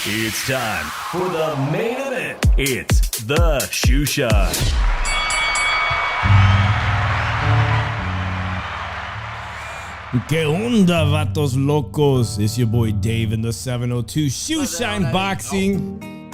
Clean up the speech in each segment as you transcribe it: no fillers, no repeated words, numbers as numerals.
It's time for the main event. It's the Shoe Shine. Que onda, vatos locos? It's your boy Dave in the 702 Shoe Shine Boxing.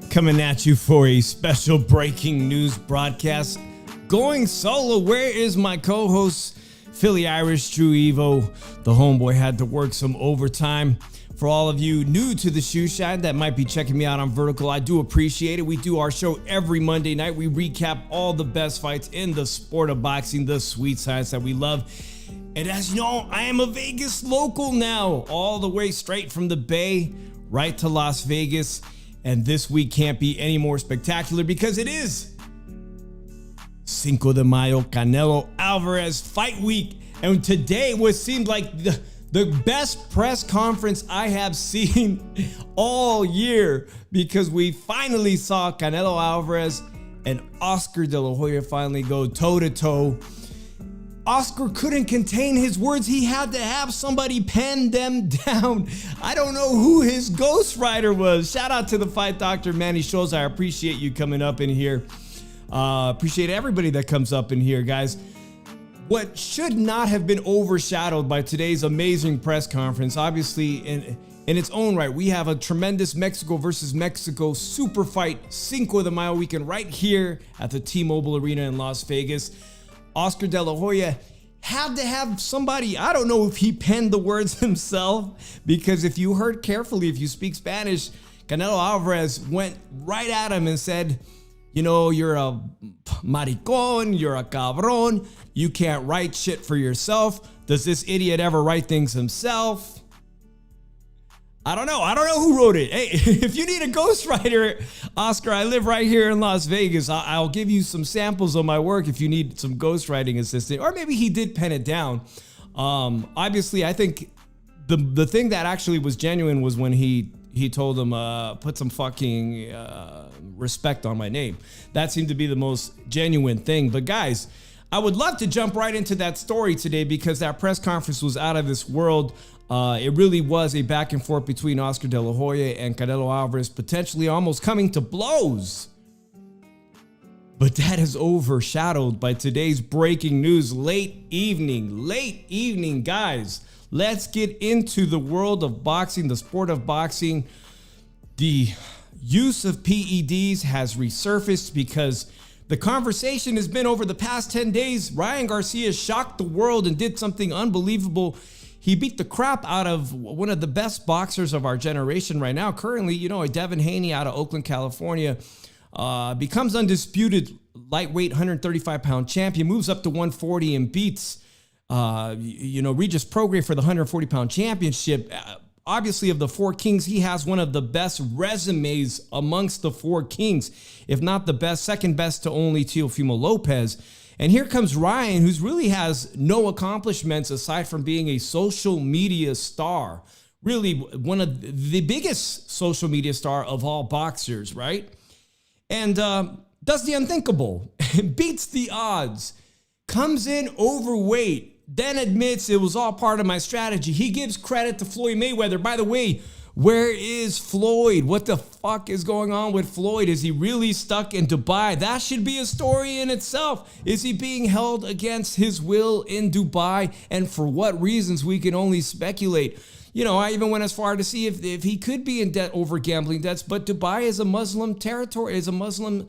Coming at you for a special breaking news broadcast. Going solo. Where is my co-host, Philly Irish Drew Evo? The homeboy had to work some overtime. For all of you new to the Shoe Shine that might be checking me out on Vertical, I do appreciate it. We do our show every Monday night. We recap all the best fights in the sport of boxing, the sweet science that we love. And as you know, I am a Vegas local now, all the way straight from the Bay right to Las Vegas. And this week can't be any more spectacular because it is Cinco de Mayo, Canelo Alvarez fight week. And today was seemed like the best press conference I have seen all year, because we finally saw Canelo Alvarez and Oscar De La Hoya finally go toe-to-toe. Oscar couldn't contain his words. He had to have somebody pen them down. I don't know who his ghostwriter was. Shout out to the fight doctor, Manny Scholes. I appreciate you coming up in here. Appreciate everybody that comes up in here, guys. What should not have been overshadowed by today's amazing press conference, obviously in its own right, we have a tremendous Mexico versus Mexico super fight, Cinco de Mayo weekend right here at the T-Mobile Arena in Las Vegas. Oscar De La Hoya had to have somebody, I don't know if he penned the words himself, because if you heard carefully, if you speak Spanish, Canelo Alvarez went right at him and said, you know, you're a maricón, you're a cabrón, you can't write shit for yourself. Does this idiot ever write things himself? I don't know who wrote it. Hey, if you need a ghostwriter, Oscar, I live right here in Las Vegas. I'll give you some samples of my work if you need some ghostwriting assistant. Or maybe he did pen it down. Obviously, I think the thing that actually was genuine was when he told him, put some fucking respect on my name. That seemed to be the most genuine thing. But guys, I would love to jump right into that story today, because that press conference was out of this world. It really was a back and forth between Oscar De La Hoya and Canelo Alvarez, potentially almost coming to blows. But that is overshadowed by today's breaking news. Late evening, guys. Let's get into the world of boxing, the sport of boxing. The use of PEDs has resurfaced because the conversation has been over the past 10 days. Ryan Garcia shocked the world and did something unbelievable. He beat the crap out of one of the best boxers of our generation right now. Currently, you know, Devin Haney out of Oakland, California, becomes undisputed lightweight 135-pound champion, moves up to 140 and beats Regis Prograis for the 140-pound championship. Obviously, of the four kings, he has one of the best resumes amongst the four kings, if not the best, second best to only Teofimo Lopez. And here comes Ryan, who really has no accomplishments aside from being a social media star. Really one of the biggest social media star of all boxers, right? And does the unthinkable, beats the odds, comes in overweight, then admits it was all part of my strategy. He gives credit to Floyd Mayweather. By the way, Where is Floyd? What the fuck is going on with Floyd? Is he really stuck in Dubai? That should be a story in itself. Is he being held against his will in Dubai? And for what reasons? We can only speculate. You know, I even went as far to see if he could be in debt over gambling debts, but Dubai is a Muslim territory, is a Muslim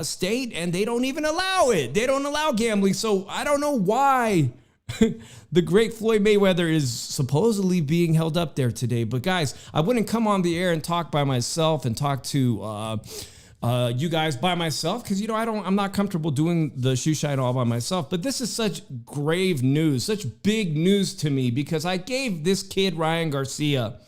state, and they don't even allow it. They don't allow gambling. So I don't know why the great Floyd Mayweather is supposedly being held up there today. But guys, I wouldn't come on the air and talk by myself and talk to you guys by myself, because, you know, I'm not comfortable doing the shoe shine all by myself. But this is such grave news, such big news to me, because I gave this kid Ryan Garcia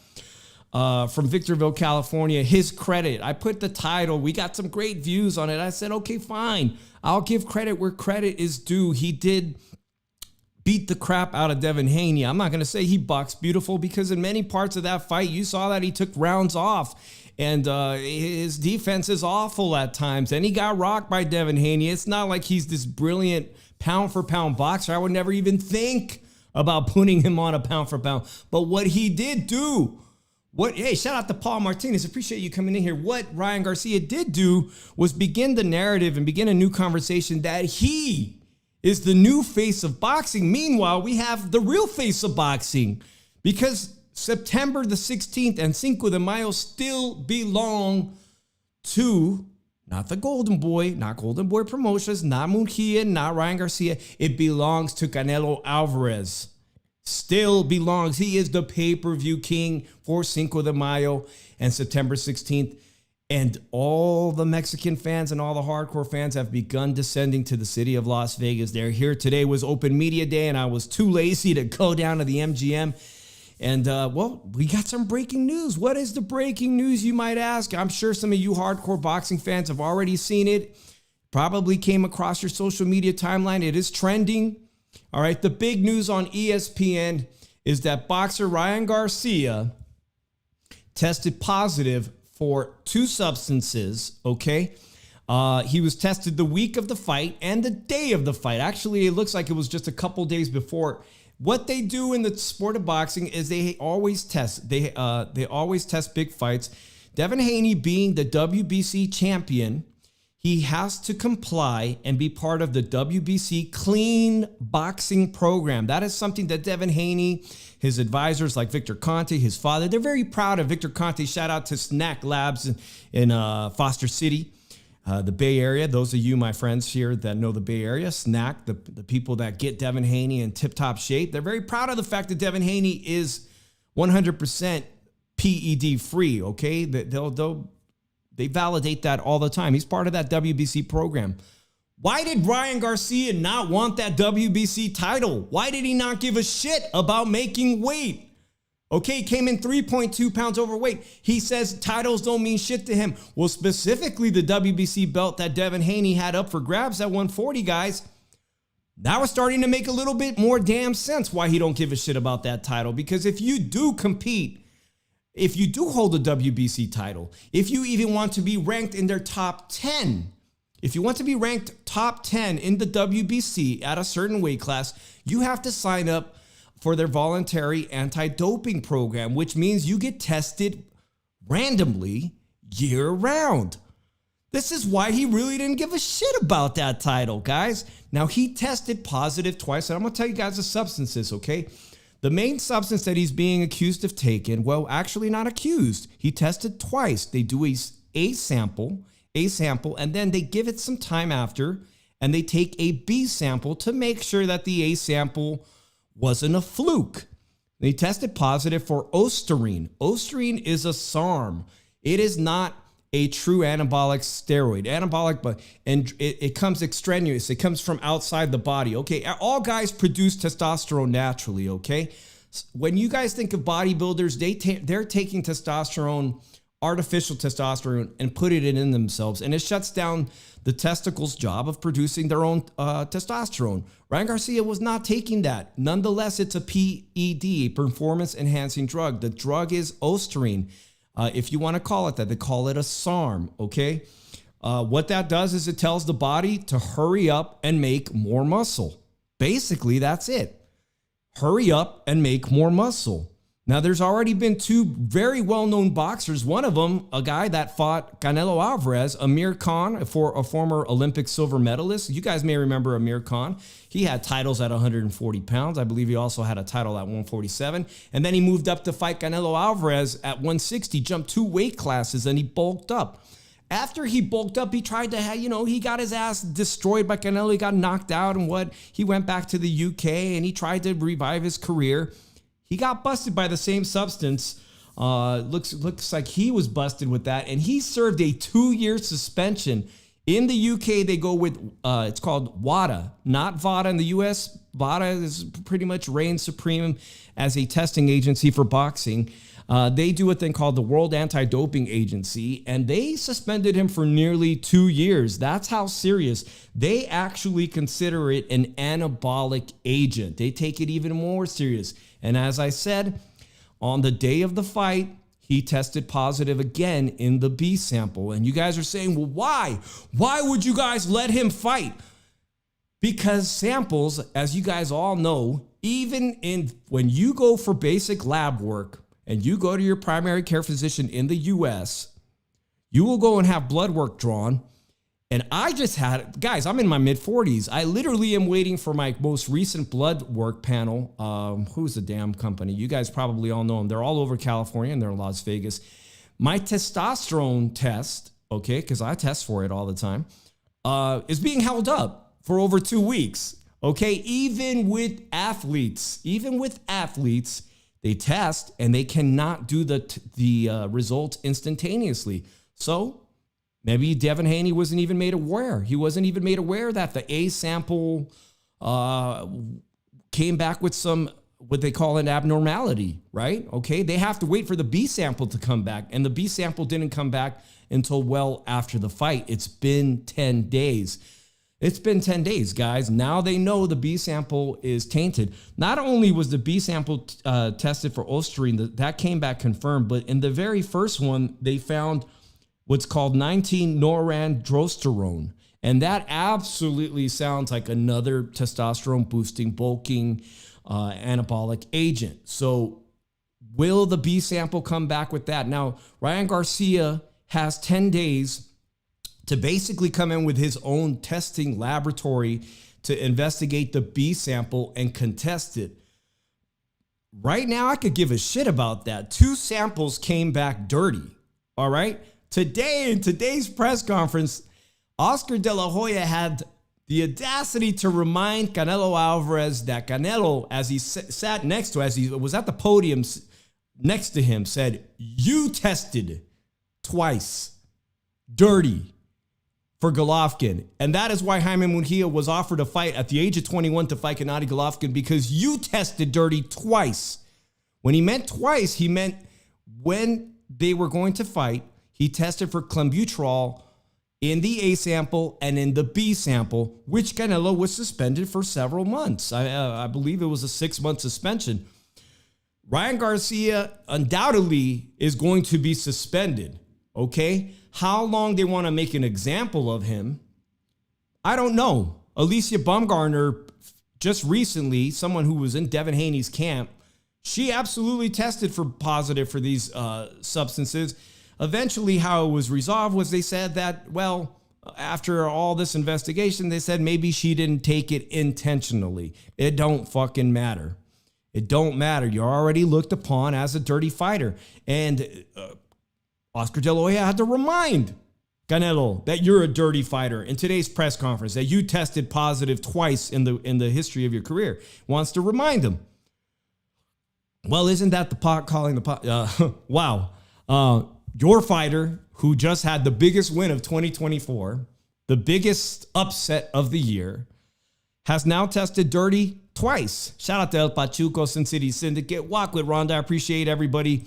from Victorville, California, his credit. I put the title. We got some great views on it. I said, okay, fine. I'll give credit where credit is due. He did beat the crap out of Devin Haney. I'm not going to say he boxed beautiful, because in many parts of that fight, you saw that he took rounds off. And his defense is awful at times. And he got rocked by Devin Haney. It's not like he's this brilliant pound-for-pound boxer. I would never even think about putting him on a pound-for-pound. But what he did do, hey, shout out to Paul Martinez. Appreciate you coming in here. What Ryan Garcia did do was begin the narrative and begin a new conversation that he is the new face of boxing. Meanwhile, we have the real face of boxing, because September the 16th and Cinco de Mayo still belong to not the Golden Boy, not Golden Boy Promotions, not Mujia, not Ryan Garcia. It belongs to Canelo Alvarez. Still belongs. He is the pay-per-view king for Cinco de Mayo and September 16th. And all the Mexican fans and all the hardcore fans have begun descending to the city of Las Vegas. They're here. Today was open media day, and I was too lazy to go down to the MGM. And, well, we got some breaking news. What is the breaking news, you might ask? I'm sure some of you hardcore boxing fans have already seen it. Probably came across your social media timeline. It is trending. All right, the big news on ESPN is that boxer Ryan Garcia tested positive for 2 substances, okay? He was tested the week of the fight and the day of the fight. Actually, it looks like it was just a couple days before. What they do in the sport of boxing is they always test. They always test big fights. Devin Haney, being the WBC champion, he has to comply and be part of the WBC clean boxing program. That is something that Devin Haney, his advisors like Victor Conte, his father, they're very proud of Victor Conte. Shout out to Snack Labs in Foster City, the Bay Area. Those of you, my friends here that know the Bay Area, Snack, the people that get Devin Haney in tip-top shape, they're very proud of the fact that Devin Haney is 100% PED free, okay? They validate that all the time. He's part of that WBC program. Why did Ryan Garcia not want that WBC title? Why did he not give a shit about making weight? Okay, he came in 3.2 pounds overweight. He says titles don't mean shit to him. Well, specifically the WBC belt that Devin Haney had up for grabs at 140, guys. Now it's starting to make a little bit more damn sense why he don't give a shit about that title. Because if you do compete, if you do hold a WBC title, if you even want to be ranked in their top 10, if you want to be ranked top 10 in the WBC at a certain weight class, you have to sign up for their voluntary anti-doping program, which means you get tested randomly year-round. This is why he really didn't give a shit about that title, guys. Now, he tested positive twice, and I'm going to tell you guys the substances, okay? The main substance that he's being accused of taking, well, actually not accused. He tested twice. They do a sample, and then they give it some time after, and they take a B sample to make sure that the A sample wasn't a fluke. They tested positive for Osterine. Osterine is a SARM. It is not a true anabolic steroid. Anabolic, but and it comes extraneous. It comes from outside the body. Okay, all guys produce testosterone naturally. Okay, when you guys think of bodybuilders, they're taking testosterone, artificial testosterone, and put it in themselves, and it shuts down the testicles' job of producing their own testosterone. Ryan Garcia was not taking that. Nonetheless, it's a PED, a performance-enhancing drug. The drug is Osterine. If you want to call it that, they call it a SARM, okay? What that does is it tells the body to hurry up and make more muscle. Basically, that's it. Hurry up and make more muscle. Now, there's already been two very well-known boxers. One of them, a guy that fought Canelo Alvarez, Amir Khan, for a former Olympic silver medalist. You guys may remember Amir Khan. He had titles at 140 pounds. I believe he also had a title at 147. And then he moved up to fight Canelo Alvarez at 160, jumped 2 weight classes, and he bulked up. After he bulked up, he tried to have, he got his ass destroyed by Canelo. He got knocked out and he went back to the UK and he tried to revive his career. He got busted by the same substance. Looks like he was busted with that. And he served a 2-year suspension. In the UK, they go with, it's called WADA, not VADA in the US. VADA is pretty much reigns supreme as a testing agency for boxing. They do a thing called the World Anti-Doping Agency, and they suspended him for nearly 2 years. That's how serious. They actually consider it an anabolic agent. They take it even more serious. And as I said, on the day of the fight, he tested positive again in the B sample. And you guys are saying, well, why? Why would you guys let him fight? Because samples, as you guys all know, when you go for basic lab work and you go to your primary care physician in the US, you will go and have blood work drawn. And I just had, guys, I'm in my mid-40s. I literally am waiting for my most recent blood work panel. Who's the damn company? You guys probably all know them. They're all over California and they're in Las Vegas. My testosterone test, okay, because I test for it all the time, is being held up for over 2 weeks, okay? Even with athletes, they test and they cannot do the results instantaneously. So maybe Devin Haney wasn't even made aware. He wasn't even made aware that the A sample came back with some, what they call an abnormality, right? Okay, they have to wait for the B sample to come back, and the B sample didn't come back until well after the fight. It's been 10 days. It's been 10 days, guys. Now they know the B sample is tainted. Not only was the B sample tested for Osterine, that came back confirmed, but in the very first one, they found what's called 19-norandrosterone. And that absolutely sounds like another testosterone boosting, bulking, anabolic agent. So will the B sample come back with that? Now, Ryan Garcia has 10 days to basically come in with his own testing laboratory to investigate the B sample and contest it. Right now, I could give a shit about that. 2 samples came back dirty, all right? Today, in today's press conference, Oscar De La Hoya had the audacity to remind Canelo Alvarez that Canelo, as he sat next to, as he was at the podium next to him, said, "You tested twice, dirty, for Golovkin." And that is why Jaime Munguia was offered a fight at the age of 21 to fight Gennady Golovkin, because you tested dirty twice. When he meant twice, he meant when they were going to fight, he tested for clenbuterol in the A sample and in the B sample, which Canelo was suspended for several months. I believe it was a 6-month suspension. Ryan Garcia undoubtedly is going to be suspended, okay? How long they want to make an example of him, I don't know. Alicia Baumgartner, just recently, someone who was in Devin Haney's camp, she absolutely tested for positive for these substances. Eventually, how it was resolved was they said that, well, after all this investigation, they said maybe she didn't take it intentionally. It don't fucking matter. It don't matter. You're already looked upon as a dirty fighter. And Oscar De La Hoya had to remind Canelo that you're a dirty fighter in today's press conference, that you tested positive twice in the history of your career. Wants to remind him. Well, isn't that the pot calling the pot? Wow. Your fighter, who just had the biggest win of 2024, the biggest upset of the year, has now tested dirty twice. Shout out to El Pachuco, Sin City Syndicate. Walk with Rhonda. I appreciate everybody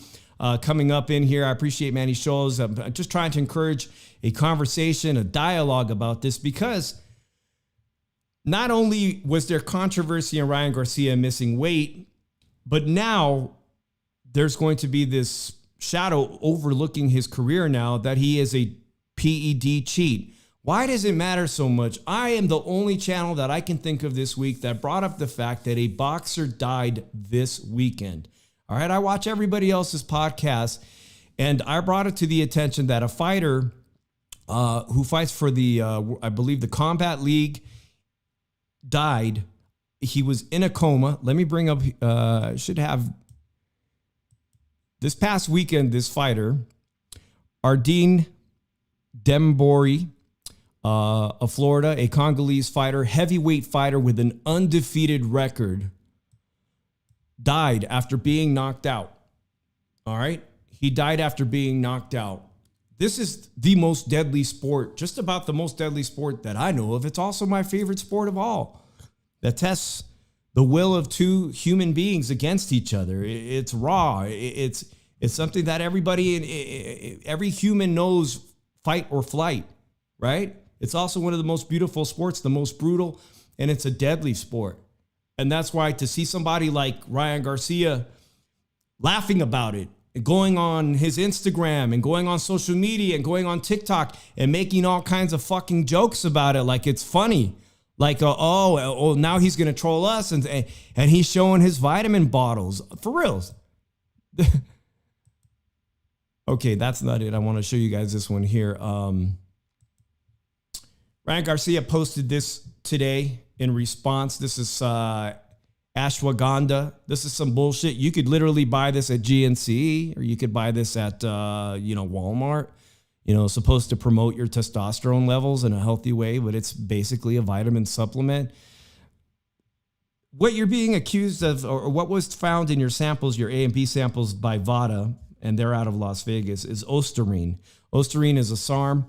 coming up in here. I appreciate Manny Scholes. I'm just trying to encourage a conversation, a dialogue about this, because not only was there controversy in Ryan Garcia missing weight, but now there's going to be this shadow overlooking his career now that he is a PED cheat. Why does it matter so much? I am the only channel that I can think of this week that brought up the fact that a boxer died this weekend. All right, I watch everybody else's podcasts, and I brought it to the attention that a fighter who fights for the, I believe, the Combat League died. He was in a coma. Let me bring up, should have, this past weekend, this fighter, Ardine Dembori, of Florida, a Congolese fighter, heavyweight fighter with an undefeated record, died after being knocked out. All right? He died after being knocked out. This is the most deadly sport, just about the most deadly sport that I know of. It's also my favorite sport of all, that tests the will of two human beings against each other. It's raw. It's something that every human knows, fight or flight, right? It's also one of the most beautiful sports, the most brutal, and it's a deadly sport. And that's why to see somebody like Ryan Garcia laughing about it, going on his Instagram and going on social media and going on TikTok and making all kinds of fucking jokes about it like it's funny. Like, now he's going to troll us and he's showing his vitamin bottles. For reals. Okay, that's not it. I want to show you guys this one here. Ryan Garcia posted this today in response. This is ashwagandha. This is some bullshit. You could literally buy this at GNC, or you could buy this at Walmart. Supposed to promote your testosterone levels in a healthy way, but it's basically a vitamin supplement. What you're being accused of, or what was found in your samples, your A and B samples by VADA, and they're out of Las Vegas, is Osterine. Osterine is a SARM.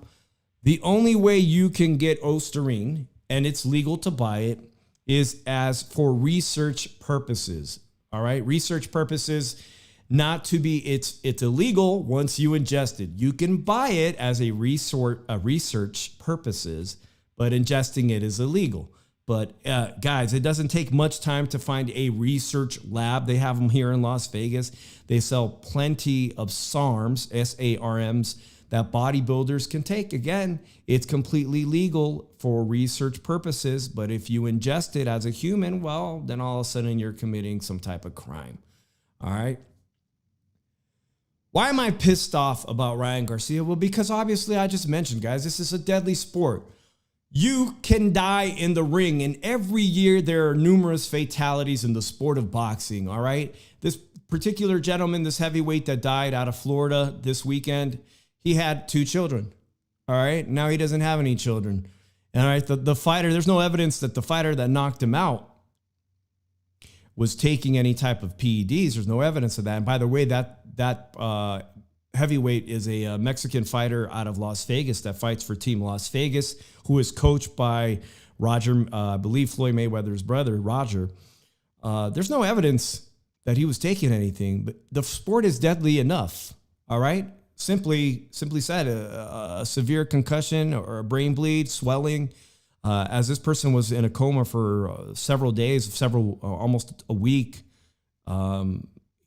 The only way you can get Osterine, and it's legal to buy it, is as for research purposes. All right, research purposes, not to be, it's illegal once you ingest it. You can buy it as a research purposes, but ingesting it is illegal. But guys, it doesn't take much time to find a research lab. They have them here in Las Vegas. They sell plenty of SARMs, SARMs, that bodybuilders can take. Again, it's completely legal for research purposes, but if you ingest it as a human, well, then all of a sudden you're committing some type of crime. All right. Why am I pissed off about Ryan Garcia? Well, because obviously I just mentioned, guys, this is a deadly sport. You can die in the ring, and every year there are numerous fatalities in the sport of boxing, all right? This particular gentleman, this heavyweight that died out of Florida this weekend, he had 2 children, all right? Now he doesn't have any children. All right, the fighter, there's no evidence that the fighter that knocked him out was taking any type of PEDs. There's no evidence of that. And by the way, that heavyweight is a Mexican fighter out of Las Vegas that fights for Team Las Vegas, who is coached by Roger, I believe Floyd Mayweather's brother, Roger. There's no evidence that he was taking anything, but the sport is deadly enough, all right? Simply said, a severe concussion or a brain bleed, swelling, as this person was in a coma for several days, almost a week.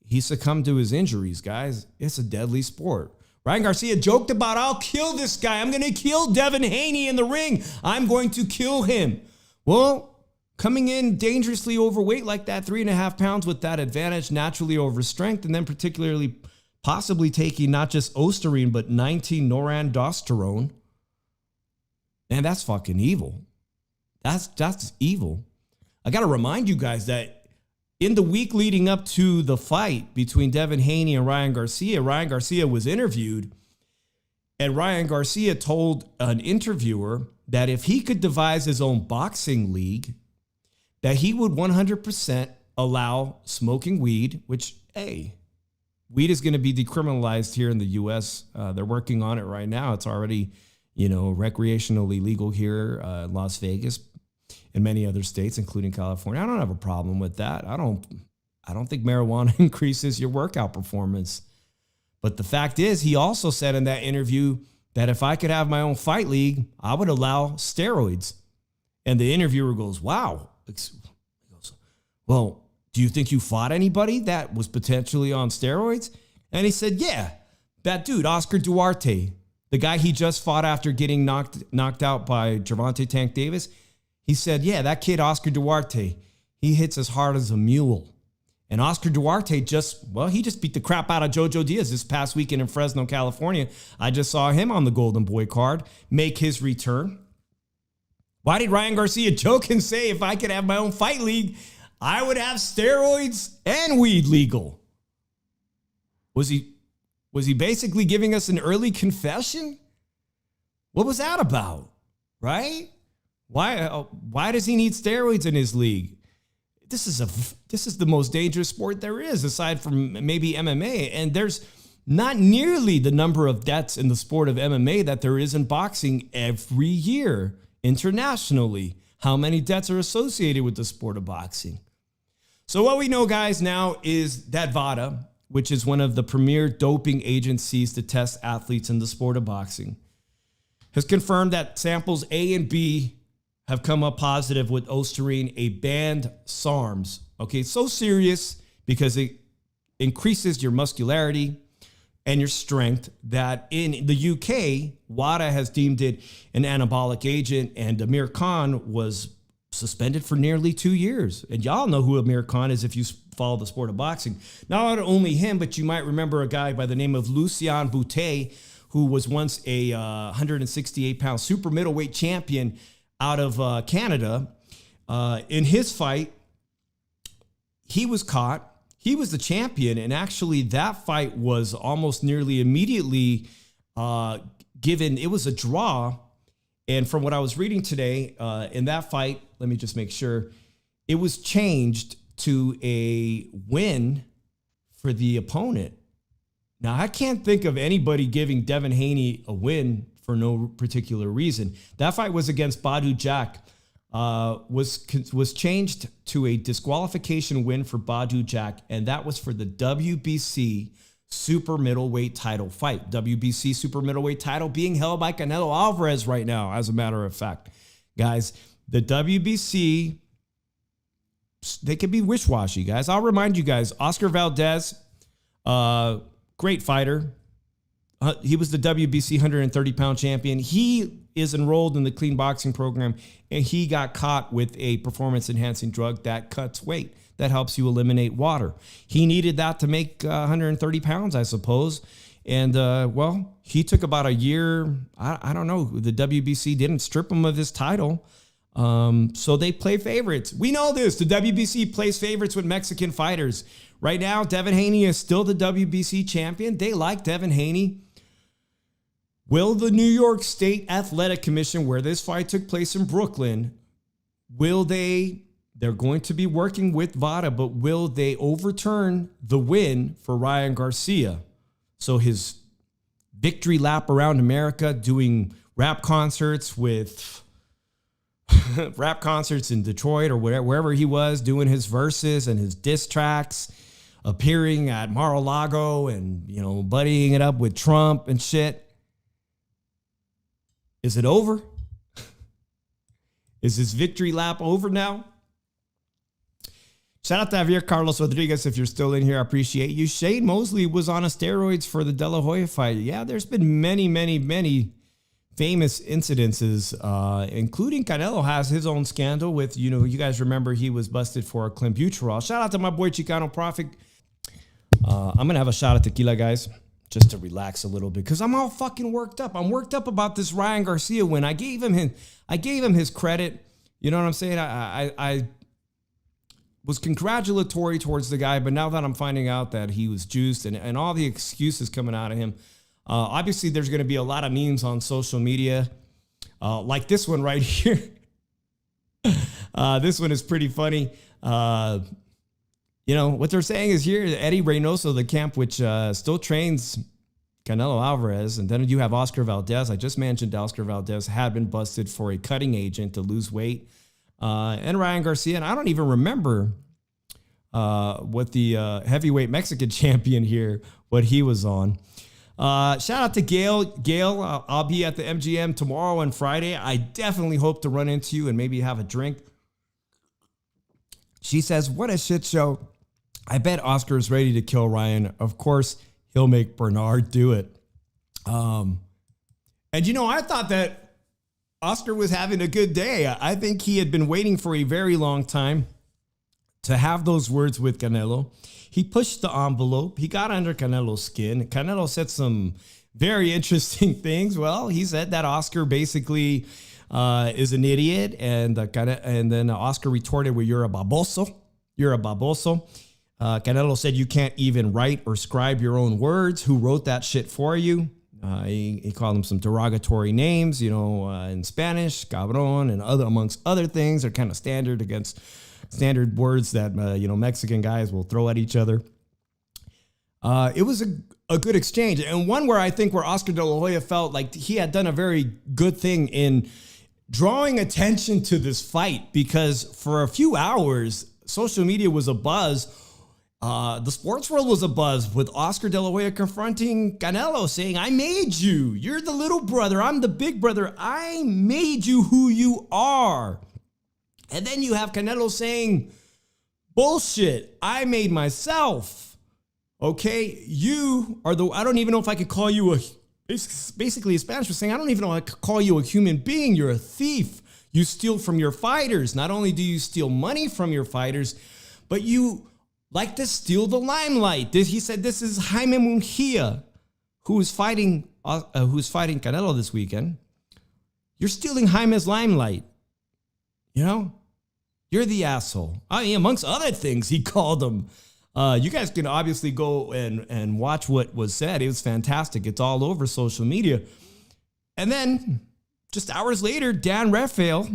He succumbed to his injuries, guys. It's a deadly sport. Ryan Garcia joked about, I'll kill this guy. I'm going to kill Devin Haney in the ring. I'm going to kill him. Well, coming in dangerously overweight like that, 3.5 pounds with that advantage, naturally over strength, and then particularly possibly taking not just Osterine, but 19 norandosterone. Man, that's fucking evil. That's evil. I got to remind you guys that in the week leading up to the fight between Devin Haney and Ryan Garcia was interviewed, and Ryan Garcia told an interviewer that if he could devise his own boxing league, that he would 100% allow smoking weed, which, hey, weed is going to be decriminalized here in the U.S. They're working on it right now. It's already, recreationally legal here in Las Vegas and many other states, including California. I don't have a problem with that. I don't think marijuana increases your workout performance. But the fact is, he also said in that interview that if I could have my own fight league, I would allow steroids. And the interviewer goes, wow. He goes, well, do you think you fought anybody that was potentially on steroids? And he said, yeah, that dude, Oscar Duarte, the guy he just fought after getting knocked out by Gervonta Tank Davis. He said, yeah, that kid, Oscar Duarte, he hits as hard as a mule. And Oscar Duarte he just beat the crap out of Jojo Diaz this past weekend in Fresno, California. I just saw him on the Golden Boy card make his return. Why did Ryan Garcia joke and say if I could have my own fight league, I would have steroids and weed legal? Was he basically giving us an early confession? What was that about? Right? Why does he need steroids in his league? This is the most dangerous sport there is, aside from maybe MMA. And there's not nearly the number of deaths in the sport of MMA that there is in boxing every year internationally. How many deaths are associated with the sport of boxing? So what we know, guys, now is that VADA, which is one of the premier doping agencies to test athletes in the sport of boxing, has confirmed that samples A and B have come up positive with Osterine, a banned SARMs. Okay, so serious because it increases your muscularity and your strength that in the UK, WADA has deemed it an anabolic agent, and Amir Khan was suspended for nearly 2 years. And y'all know who Amir Khan is if you follow the sport of boxing. Not only him, but you might remember a guy by the name of Lucien Boutet, who was once a 168-pound super middleweight champion out of Canada. In his fight, he was caught. He was the champion, and actually that fight was almost nearly immediately given. It was a draw, and from what I was reading today, in that fight, let me just make sure, it was changed to a win for the opponent. Now, I can't think of anybody giving Devin Haney a win for no particular reason. That fight was against Badu Jack. Was changed to a disqualification win for Badu Jack, and that was for the WBC super middleweight title fight. WBC super middleweight title being held by Canelo Alvarez right now, as a matter of fact. Guys, the WBC, they could be wish-washy, guys. I'll remind you guys, Oscar Valdez, great fighter. He was the WBC 130-pound champion. He is enrolled in the clean boxing program, and he got caught with a performance-enhancing drug that cuts weight, that helps you eliminate water. He needed that to make 130 pounds, I suppose. And, he took about a year. I don't know. The WBC didn't strip him of his title. So they play favorites. We know this. The WBC plays favorites with Mexican fighters. Right now, Devin Haney is still the WBC champion. They like Devin Haney. Will the New York State Athletic Commission, where this fight took place in Brooklyn, they're going to be working with VADA, but will they overturn the win for Ryan Garcia? So his victory lap around America, doing rap concerts in Detroit or wherever he was, doing his verses and his diss tracks, appearing at Mar-a-Lago and, buddying it up with Trump and shit. Is it over? Is his victory lap over now? Shout out to Javier Carlos Rodriguez if you're still in here. I appreciate you. Shane Mosley was on a steroids for the De La Hoya fight. Yeah, there's been many, many, many famous incidences, including Canelo has his own scandal with, you guys remember he was busted for clenbuterol. Shout out to my boy Chicano Prophet. I'm going to have a shot at tequila, guys, just to relax a little bit, because I'm all fucking worked up. I'm worked up about this Ryan Garcia win. I gave him his credit. You know what I'm saying? I was congratulatory towards the guy, but now that I'm finding out that he was juiced and all the excuses coming out of him, obviously there's going to be a lot of memes on social media, like this one right here. This one is pretty funny. What they're saying is here, Eddie Reynoso, the camp which still trains Canelo Alvarez, and then you have Oscar Valdez. I just mentioned Oscar Valdez had been busted for a cutting agent to lose weight. And Ryan Garcia, and I don't even remember what the heavyweight Mexican champion here, what he was on. Shout out to Gail. Gail, I'll be at the MGM tomorrow and Friday. I definitely hope to run into you and maybe have a drink. She says, what a shit show. I bet Oscar is ready to kill Ryan. Of course, he'll make Bernard do it. And I thought that Oscar was having a good day. I think he had been waiting for a very long time to have those words with Canelo. He pushed the envelope. He got under Canelo's skin. Canelo said some very interesting things. Well, he said that Oscar basically is an idiot, and then Oscar retorted, well, you're a baboso. You're a baboso. Canelo said you can't even write or scribe your own words. Who wrote that shit for you? He called him some derogatory names, in Spanish, cabron, and amongst other things. They're kind of standard words that, Mexican guys will throw at each other. It was a good exchange, and one where Oscar De La Hoya felt like he had done a very good thing in drawing attention to this fight, because for a few hours, social media was abuzz. The sports world was abuzz with Oscar De La Hoya confronting Canelo, saying, I made you. You're the little brother. I'm the big brother. I made you who you are. And then you have Canelo saying, bullshit. I made myself. Okay, you are I don't even know if I could call you basically Spanish was saying, I don't even know if I could call you a human being. You're a thief. You steal from your fighters. Not only do you steal money from your fighters, but you like to steal the limelight. He said this is Jaime Munguia, who's fighting Canelo this weekend. You're stealing Jaime's limelight. You're the asshole. I mean, amongst other things, he called him. You guys can obviously go and watch what was said. It was fantastic. It's all over social media. And then just hours later, Dan Rafael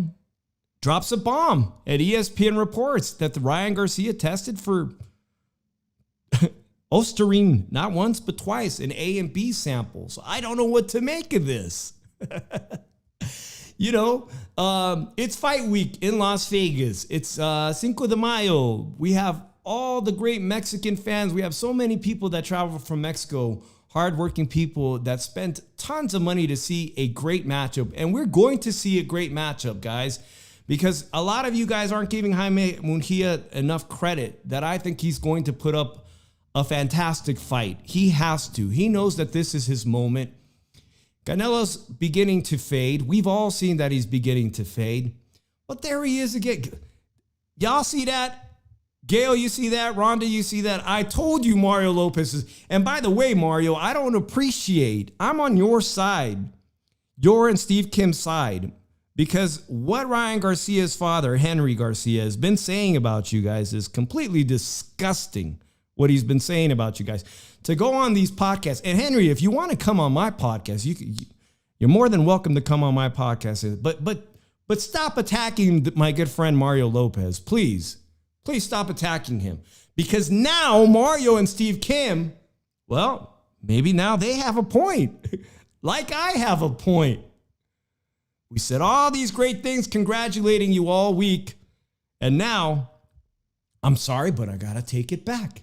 drops a bomb at ESPN reports that the Ryan Garcia tested for Osterine not once but twice in A and B samples. I don't know what to make of this. It's fight week in Las Vegas. It's Cinco de Mayo. We have all the great Mexican fans. We have so many people that travel from Mexico, hardworking people that spent tons of money to see a great matchup. And we're going to see a great matchup, guys, because a lot of you guys aren't giving Jaime Munguia enough credit that I think he's going to put up a fantastic fight. He has to. He knows that this is his moment. Canelo's beginning to fade. We've all seen that he's beginning to fade. But there he is again. Y'all see that? Gail, you see that? Rhonda, you see that? I told you Mario Lopez is. And by the way, Mario, I'm on your side. You're in Steve Kim's side. Because what Ryan Garcia's father, Henry Garcia, has been saying about you guys is completely disgusting. What he's been saying about you guys. To go on these podcasts. And Henry, if you want to come on my podcast, you're more than welcome to come on my podcast. But stop attacking my good friend Mario Lopez, please. Please stop attacking him. Because now Mario and Steve Kim, well, maybe now they have a point. Like I have a point. We said all these great things congratulating you all week. And now, I'm sorry, but I got to take it back.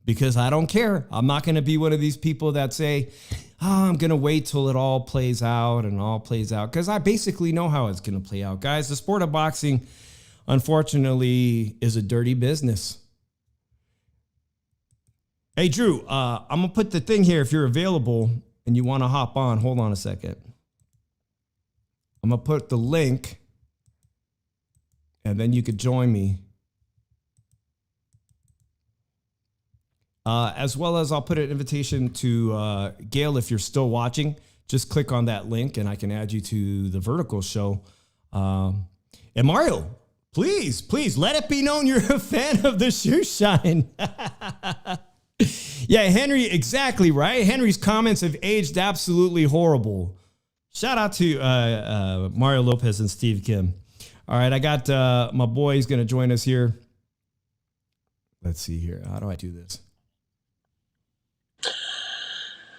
Because I don't care. I'm not going to be one of these people that say, I'm going to wait till it all plays out and all plays out. Because I basically know how it's going to play out. Guys, the sport of boxing, unfortunately, is a dirty business. Hey, Drew, I'm going to put the thing here if you're available and you want to hop on. Hold on a second. I'm going to put the link and then you could join me. As well as I'll put an invitation to Gail if you're still watching. Just click on that link and I can add you to the Vertical show. And Mario, please let it be known you're a fan of the shoe shine. Yeah, Henry, exactly right. Henry's comments have aged absolutely horrible. Shout out to Mario Lopez and Steve Kim. All right, I got my boy. He's going to join us here. Let's see here. How do I do this?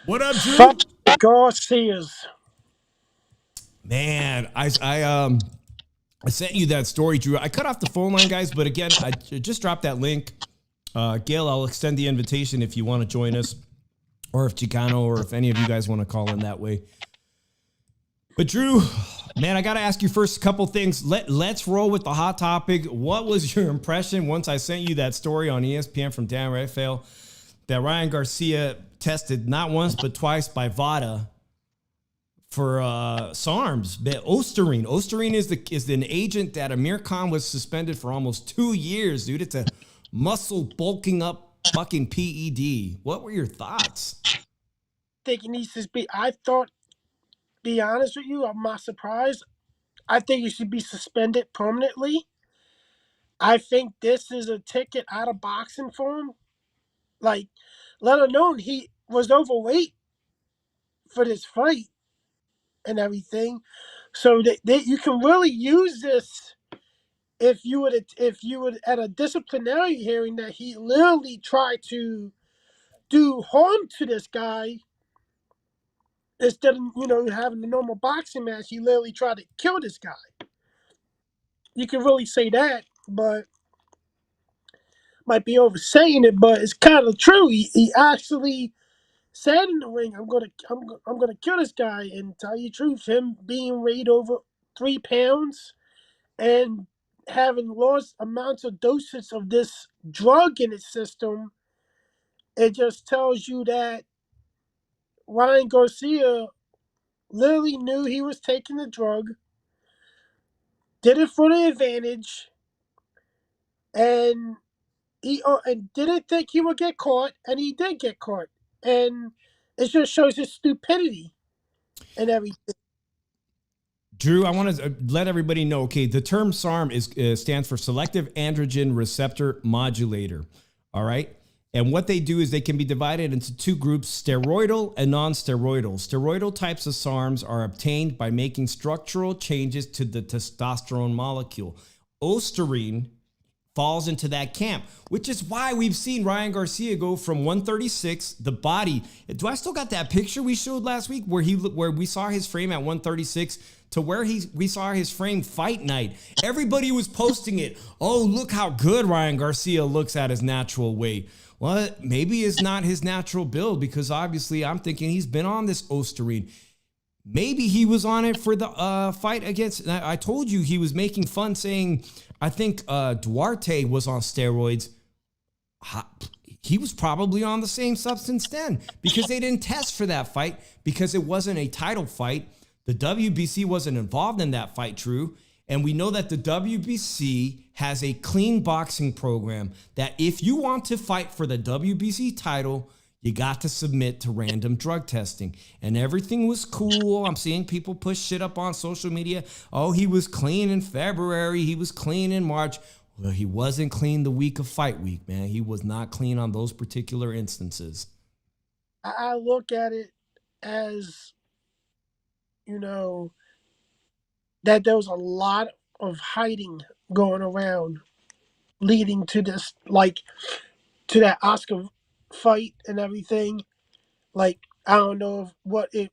What up, Drew? Fuck Garcias. Man, I sent you that story, Drew. I cut off the phone line, guys, but again, I just dropped that link. Gail, I'll extend the invitation if you want to join us, or if Chicano, or if any of you guys want to call in that way. But Drew, man, I got to ask you first a couple things. Let's roll with the hot topic. What was your impression once I sent you that story on ESPN from Dan Rafael that Ryan Garcia tested not once but twice by VADA for SARMs. Osterine. Osterine is an agent that Amir Khan was suspended for almost 2 years, dude. It's a muscle bulking up fucking PED. What were your thoughts? I think it needs to be. I thought, be honest with you, I'm not surprised. I think it should be suspended permanently. I think this is a ticket out of boxing for him. Like, let alone he was overweight for this fight and everything. So that you can really use this if you would at a disciplinary hearing that he literally tried to do harm to this guy instead of having a normal boxing match. He literally tried to kill this guy. You can really say that, but might be oversaying it, but it's kind of true. He actually said in the ring, I'm gonna kill this guy." And tell you the truth, him being weighed over 3 pounds and having lost amounts of doses of this drug in his system, it just tells you that Ryan Garcia literally knew he was taking the drug, did it for the advantage, and and didn't think he would get caught, and he did get caught. And it just shows his stupidity and everything. Drew, I want to let everybody know, okay, the term SARM stands for Selective Androgen Receptor Modulator, all right? And what they do is they can be divided into 2 groups, steroidal and non-steroidal. Steroidal types of SARMs are obtained by making structural changes to the testosterone molecule. Osterine falls into that camp, which is why we've seen Ryan Garcia go from 136, the body. Do I still got that picture we showed last week where we saw his frame at 136 to where we saw his frame fight night? Everybody was posting it. Oh, look how good Ryan Garcia looks at his natural weight. Well, maybe it's not his natural build, because obviously I'm thinking he's been on this Osterine. Maybe he was on it for the fight against. I told you he was making fun, saying, I think Duarte was on steroids. He was probably on the same substance then, because they didn't test for that fight because it wasn't a title fight. The WBC wasn't involved in that fight, Drew. And we know that the WBC has a clean boxing program that if you want to fight for the WBC title, you got to submit to random drug testing. And everything was cool. I'm seeing people push shit up on social media. Oh, he was clean in February. He was clean in March. Well, he wasn't clean the week of fight week, man. He was not clean on those particular instances. I look at it as, that there was a lot of hiding going around leading to this, to that Oscar fight and everything. I don't know if it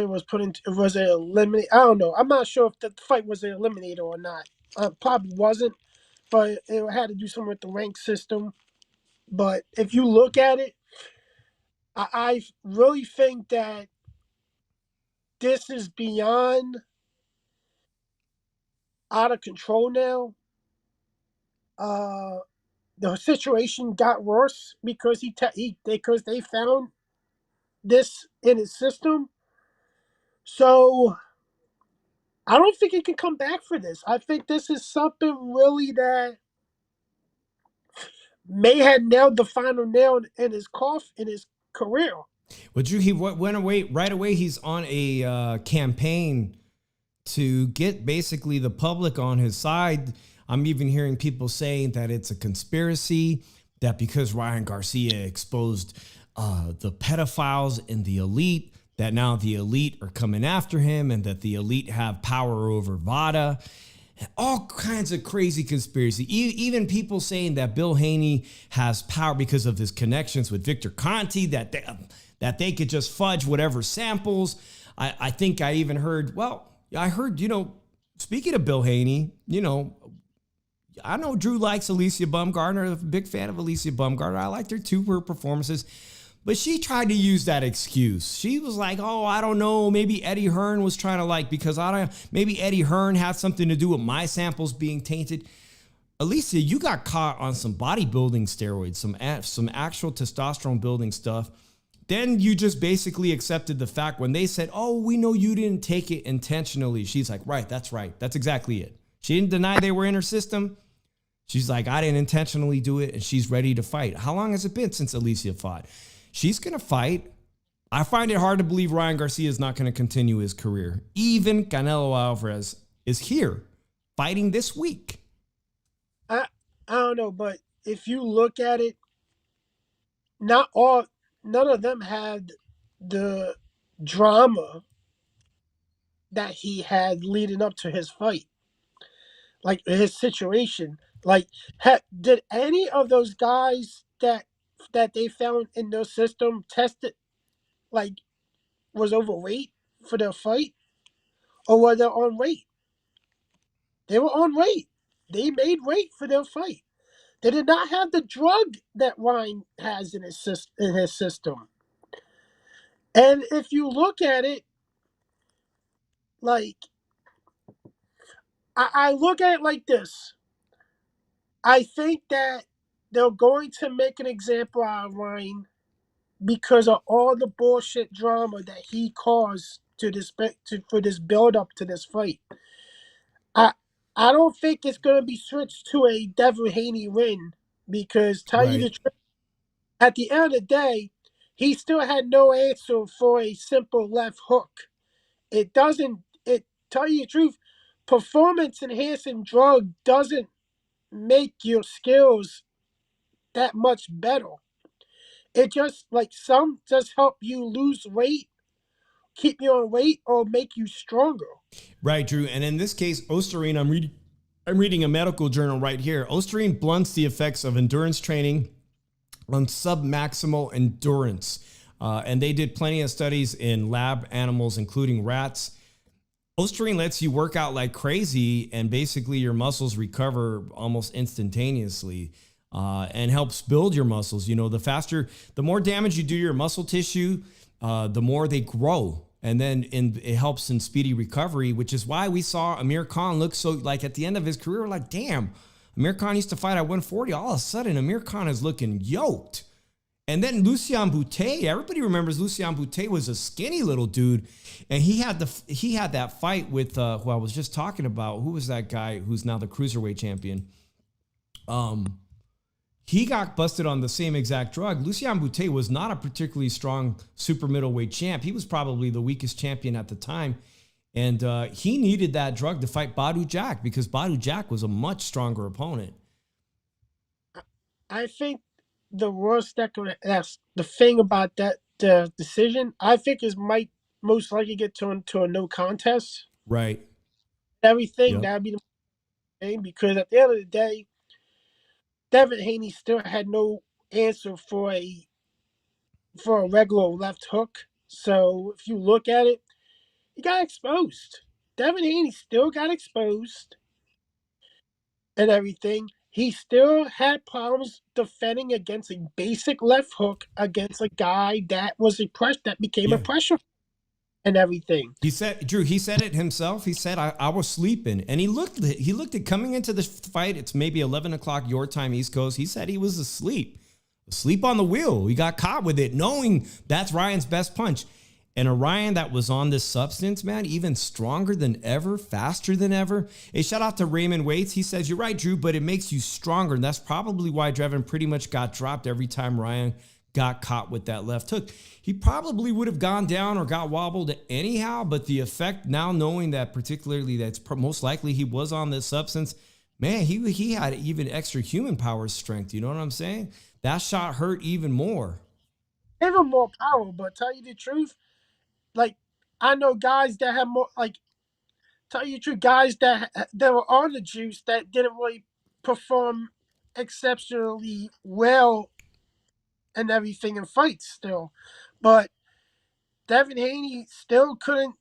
was was it eliminated. I don't know. I'm not sure if the fight was eliminated or not. Probably wasn't, but it had to do something with the rank system. But if you look at it, I really think that this is beyond out of control now. The situation got worse because because they found this in his system. So I don't think he can come back for this. I think this is something really that may have nailed the final nail in his career. Well, Drew, he went away right away. He's on a campaign to get basically the public on his side. I'm even hearing people saying that it's a conspiracy, that because Ryan Garcia exposed the pedophiles in the elite, that now the elite are coming after him, and that the elite have power over VADA. All kinds of crazy conspiracy. Even people saying that Bill Haney has power because of his connections with Victor Conti, that they could just fudge whatever samples. I think I even heard, speaking of Bill Haney, I know Drew likes Alicia Baumgartner. I'm a big fan of Alicia Baumgartner. I liked her too for her performances. But she tried to use that excuse. She was like, oh, I don't know. Maybe Eddie Hearn was trying to maybe Eddie Hearn had something to do with my samples being tainted. Alicia, you got caught on some bodybuilding steroids, some actual testosterone building stuff. then you just basically accepted the fact when they said, oh, we know you didn't take it intentionally. She's like, right. That's exactly it. She didn't deny they were in her system. She's like, I didn't intentionally do it, and she's ready to fight. How long has it been since Alicia fought? She's going to fight. I find it hard to believe Ryan Garcia is not going to continue his career. Even Canelo Alvarez is here fighting this week. I don't know, but if you look at it, none of them had the drama that he had leading up to his fight, like his situation. Like, did any of those guys that they found in their system tested, like, was overweight for their fight, or were they on weight? They were on weight. They made weight for their fight. They did not have the drug that Ryan has in his system. And if you look at it, like, I look at it like this. I think that they're going to make an example out of Ryan because of all the bullshit drama that he caused for this build up to this fight. I I don't think it's going to be switched to a Devin Haney win because tell you the truth, at the end of the day, he still had no answer for a simple left hook. It doesn't. It tell you the truth, performance enhancing drug doesn't make your skills that much better. It just like some just help you lose weight, keep you on weight, or make you stronger. Right, Drew. And in this case, Osterine, I'm reading a medical journal right here. Osterine blunts the effects of endurance training on submaximal endurance. And they did plenty of studies in lab animals, including rats. Osterine lets you work out like crazy and basically your muscles recover almost instantaneously. And helps build your muscles. You know, the more damage you do your muscle tissue, the more they grow. And then it helps in speedy recovery, which is why we saw Amir Khan look so, like, at the end of his career, like, damn, Amir Khan used to fight at 140. All of a sudden, Amir Khan is looking yoked. And then Lucian Boutte, everybody remembers Lucian Boutte was a skinny little dude. And he had that fight with, who I was just talking about. Who was that guy who's now the cruiserweight champion? He got busted on the same exact drug. Lucian Boutte was not a particularly strong super middleweight champ. He was probably the weakest champion at the time. And he needed that drug to fight Badou Jack because Badou Jack was a much stronger opponent. I think the worst that's the thing about that decision, I think is might most likely get turned to a no contest. Right. Everything, Yep. that'd be the thing because at the end of the day, Devin Haney still had no answer for a regular left hook. So if you look at it, he got exposed. Devin Haney still got exposed and everything. He still had problems defending against a basic left hook against a guy that was that became a pressure and everything. He said, Drew, he said it himself. He said, I was sleeping. And he looked at coming into the fight. It's maybe 11 o'clock your time, East Coast. He said he was asleep on the wheel. He got caught with it, knowing that's Ryan's best punch. And a Ryan that was on this substance, man, even stronger than ever, faster than ever. Hey, shout out to Raymond Waits. He says, you're right, Drew, but it makes you stronger. And that's probably why Devin pretty much got dropped every time Ryan got caught with that left hook. He probably would have gone down or got wobbled anyhow, but the effect now knowing that particularly that's most likely he was on this substance, man, he had even extra human power strength. You know what I'm saying? That shot hurt even more. Even more power, but tell you the truth, like, I know guys that have more, like, tell you the truth, guys that were on the juice that didn't really perform exceptionally well and everything in fights still. But Devin Haney still couldn't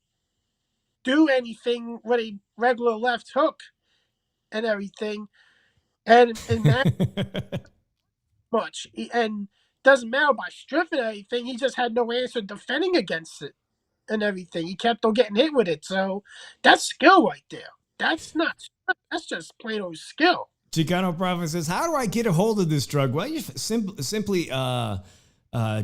do anything with a regular left hook and everything. And that much. And doesn't matter by strength or anything. He just had no answer defending against it and everything. He kept on getting hit with it. So that's skill right there. That's not, that's just plain old skill. Chicano Prophet says, how do I get a hold of this drug? Well, you simply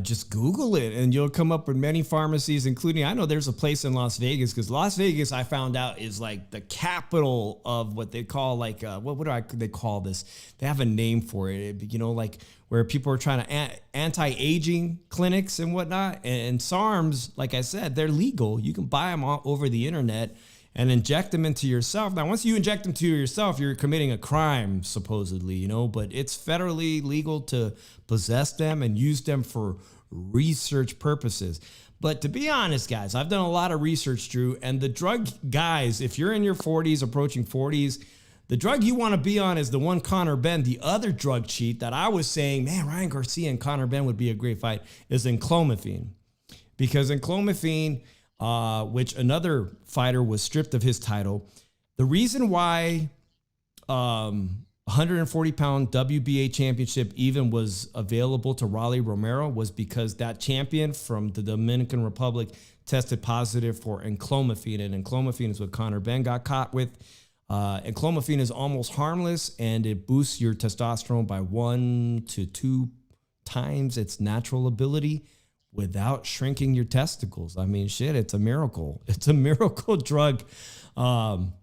Just Google it and you'll come up with many pharmacies, including, I know there's a place in Las Vegas, because Las Vegas, I found out, is like the capital of what they call like, they call this? They have a name for it, like where people are trying to anti-aging clinics and whatnot. And SARMs, like I said, they're legal. You can buy them all over the internet and inject them into yourself. Now, once you inject them to yourself, you're committing a crime, supposedly, but it's federally legal to possess them and use them for research purposes. But to be honest, guys, I've done a lot of research, Drew, and the drug guys, if you're in your 40s, approaching 40s, the drug you want to be on is the one Conor Benn, the other drug cheat that I was saying, man, Ryan Garcia and Conor Benn would be a great fight, is enclomiphene. Because enclomiphene, which another fighter was stripped of his title. The reason why 140-pound WBA championship even was available to Raleigh Romero was because that champion from the Dominican Republic tested positive for enclomiphene, and enclomiphene is what Conor Benn got caught with. Enclomiphene is almost harmless, and it boosts your testosterone by 1 to 2 times its natural ability, without shrinking your testicles. I mean, shit, it's a miracle. It's a miracle drug. Don't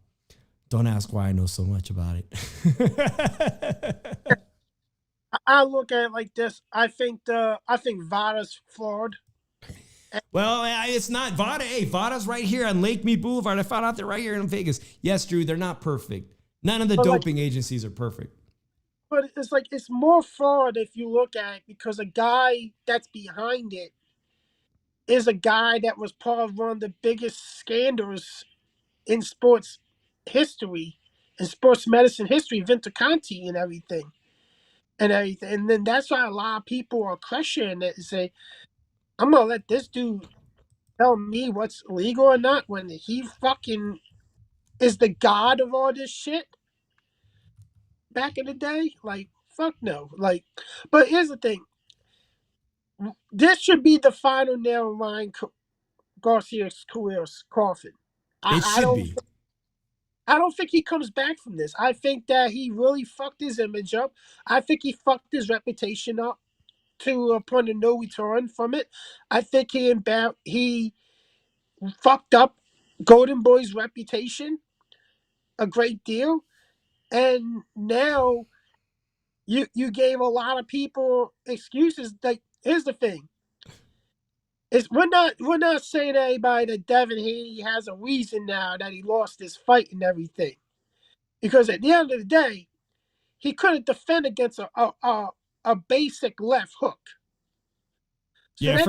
ask why I know so much about it. I look at it like this. I think Vada's flawed. Well, it's not Vada. Hey, Vada's right here on Lake Mead Boulevard. I found out they're right here in Vegas. Yes, Drew, they're not perfect. None of the doping agencies are perfect. But it's more flawed if you look at it, because a guy that's behind it is a guy that was part of one of the biggest scandals in sports history, in sports medicine history, Vinter and everything. And then that's why a lot of people are questioning it and say, I'm going to let this dude tell me what's legal or not when he fucking is the god of all this shit back in the day. Like, fuck no. Like, but here's the thing. This should be the final nail in Ryan Garcia's career's coffin. I don't think he comes back from this. I think that he really fucked his image up. I think he fucked his reputation up to a point of no return from it. I think he fucked up Golden Boy's reputation a great deal. And now you gave a lot of people excuses. Like, here's the thing. We're not saying to anybody that Devin Haney has a reason now that he lost his fight and everything. Because at the end of the day, he couldn't defend against a basic left hook. So yeah,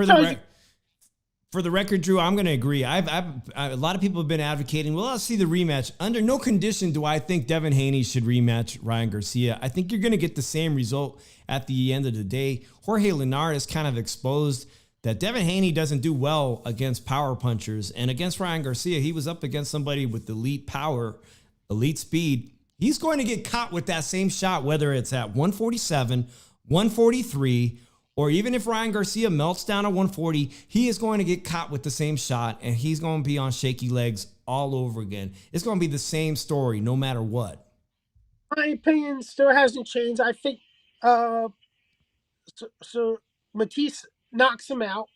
for the record, Drew, I'm going to agree. A lot of people have been advocating, well, let's see the rematch. Under no condition do I think Devin Haney should rematch Ryan Garcia. I think you're going to get the same result at the end of the day. Jorge Linares kind of exposed that Devin Haney doesn't do well against power punchers. And against Ryan Garcia, he was up against somebody with elite power, elite speed. He's going to get caught with that same shot, whether it's at 147, 143, or even if Ryan Garcia melts down at 140, he is going to get caught with the same shot, and he's going to be on shaky legs all over again. It's going to be the same story no matter what. My opinion still hasn't changed. I think so Matisse knocks him out.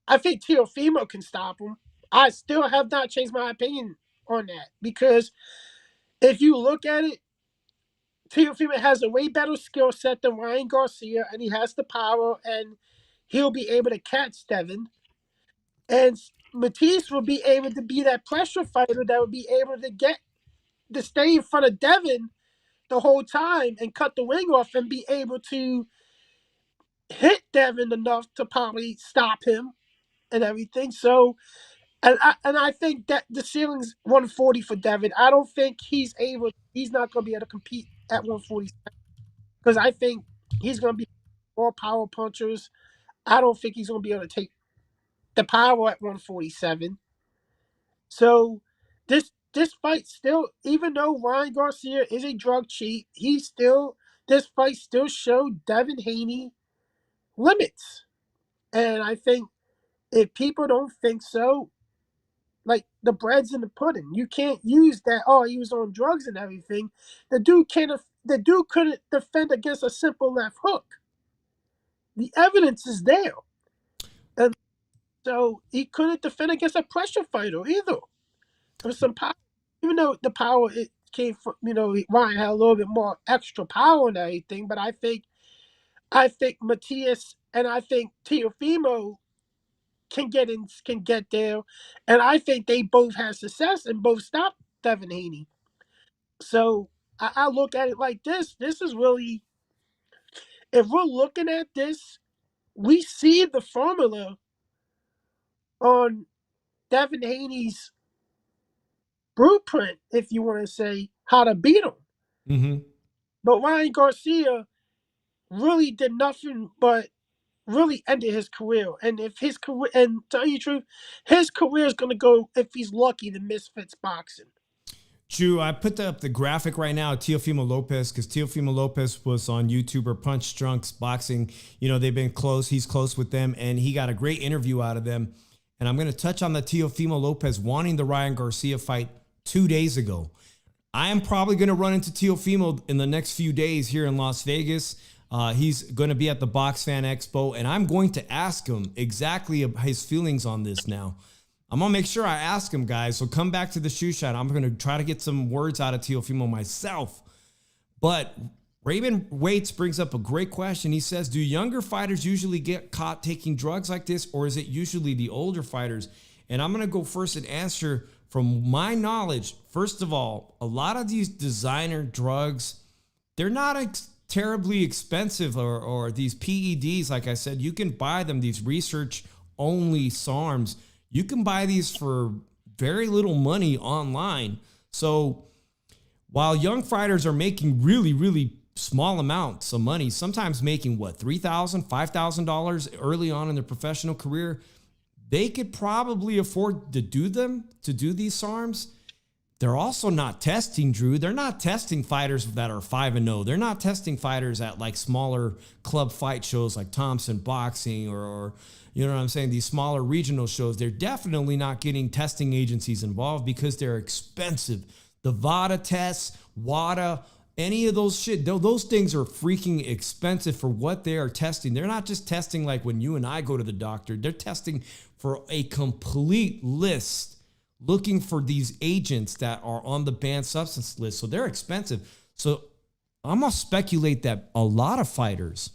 I think Teofimo can stop him. I still have not changed my opinion on that, because if you look at it, Teofimo has a way better skill set than Ryan Garcia, and he has the power, and he'll be able to catch Devin. And Matisse will be able to be that pressure fighter that will be able to stay in front of Devin the whole time and cut the wing off and be able to hit Devin enough to probably stop him and everything. So, and I think that the ceiling's 140 for Devin. I don't think he's not going to be able to compete at 140, because I think he's going to be more power punchers. I don't think he's going to be able to take the power at 147. So this fight still, even though Ryan Garcia is a drug cheat, this fight still showed Devin Haney limits. And I think if people don't think so, like, the bread's in the pudding. You can't use that, oh, he was on drugs and everything. The dude couldn't defend against a simple left hook. the evidence is there. And so he couldn't defend against a pressure fighter either. There was some power, even though the power it came from, Ryan had a little bit more extra power and everything. But I think Matias and I think Teofimo can get there, and I think they both had success and both stopped Devin Haney. So I look at it like this. This is really, if we're looking at this, we see the formula on Devin Haney's blueprint, if you want to say how to beat him. Mm-hmm. But Ryan Garcia really did nothing but really ended his career. And if his career, and to tell you the truth, his career is going to go, if he's lucky, to Misfits Boxing. Drew, I put up the graphic right now of Teofimo Lopez because Teofimo Lopez was on YouTuber Punch Drunks Boxing. They've been close. He's close with them, and he got a great interview out of them. And I'm going to touch on the Teofimo Lopez wanting the Ryan Garcia fight 2 days ago. I am probably going to run into Teofimo in the next few days here in Las Vegas. He's going to be at the Box Fan Expo, and I'm going to ask him exactly his feelings on this now. I'm going to make sure I ask him, guys. So come back to the shoe shot. I'm going to try to get some words out of Teofimo myself. But Raymond Waits brings up a great question. He says, do younger fighters usually get caught taking drugs like this, or is it usually the older fighters? And I'm going to go first and answer from my knowledge. First of all, a lot of these designer drugs, they're not terribly expensive, or these PEDs, like I said, you can buy them, these research-only SARMs. You can buy these for very little money online. So while young fighters are making really, really small amounts of money, sometimes making $3,000, $5,000 early on in their professional career, they could probably afford to do these SARMs. They're also not testing, Drew. They're not testing fighters that are 5-0. They're not testing fighters at like smaller club fight shows like Thompson Boxing or you know what I'm saying, these smaller regional shows. They're definitely not getting testing agencies involved because they're expensive. The VADA tests, WADA, any of those shit, those things are freaking expensive for what they are testing. They're not just testing like when you and I go to the doctor. They're testing for a complete list, looking for these agents that are on the banned substance list. So they're expensive. So I'm going to speculate that a lot of fighters,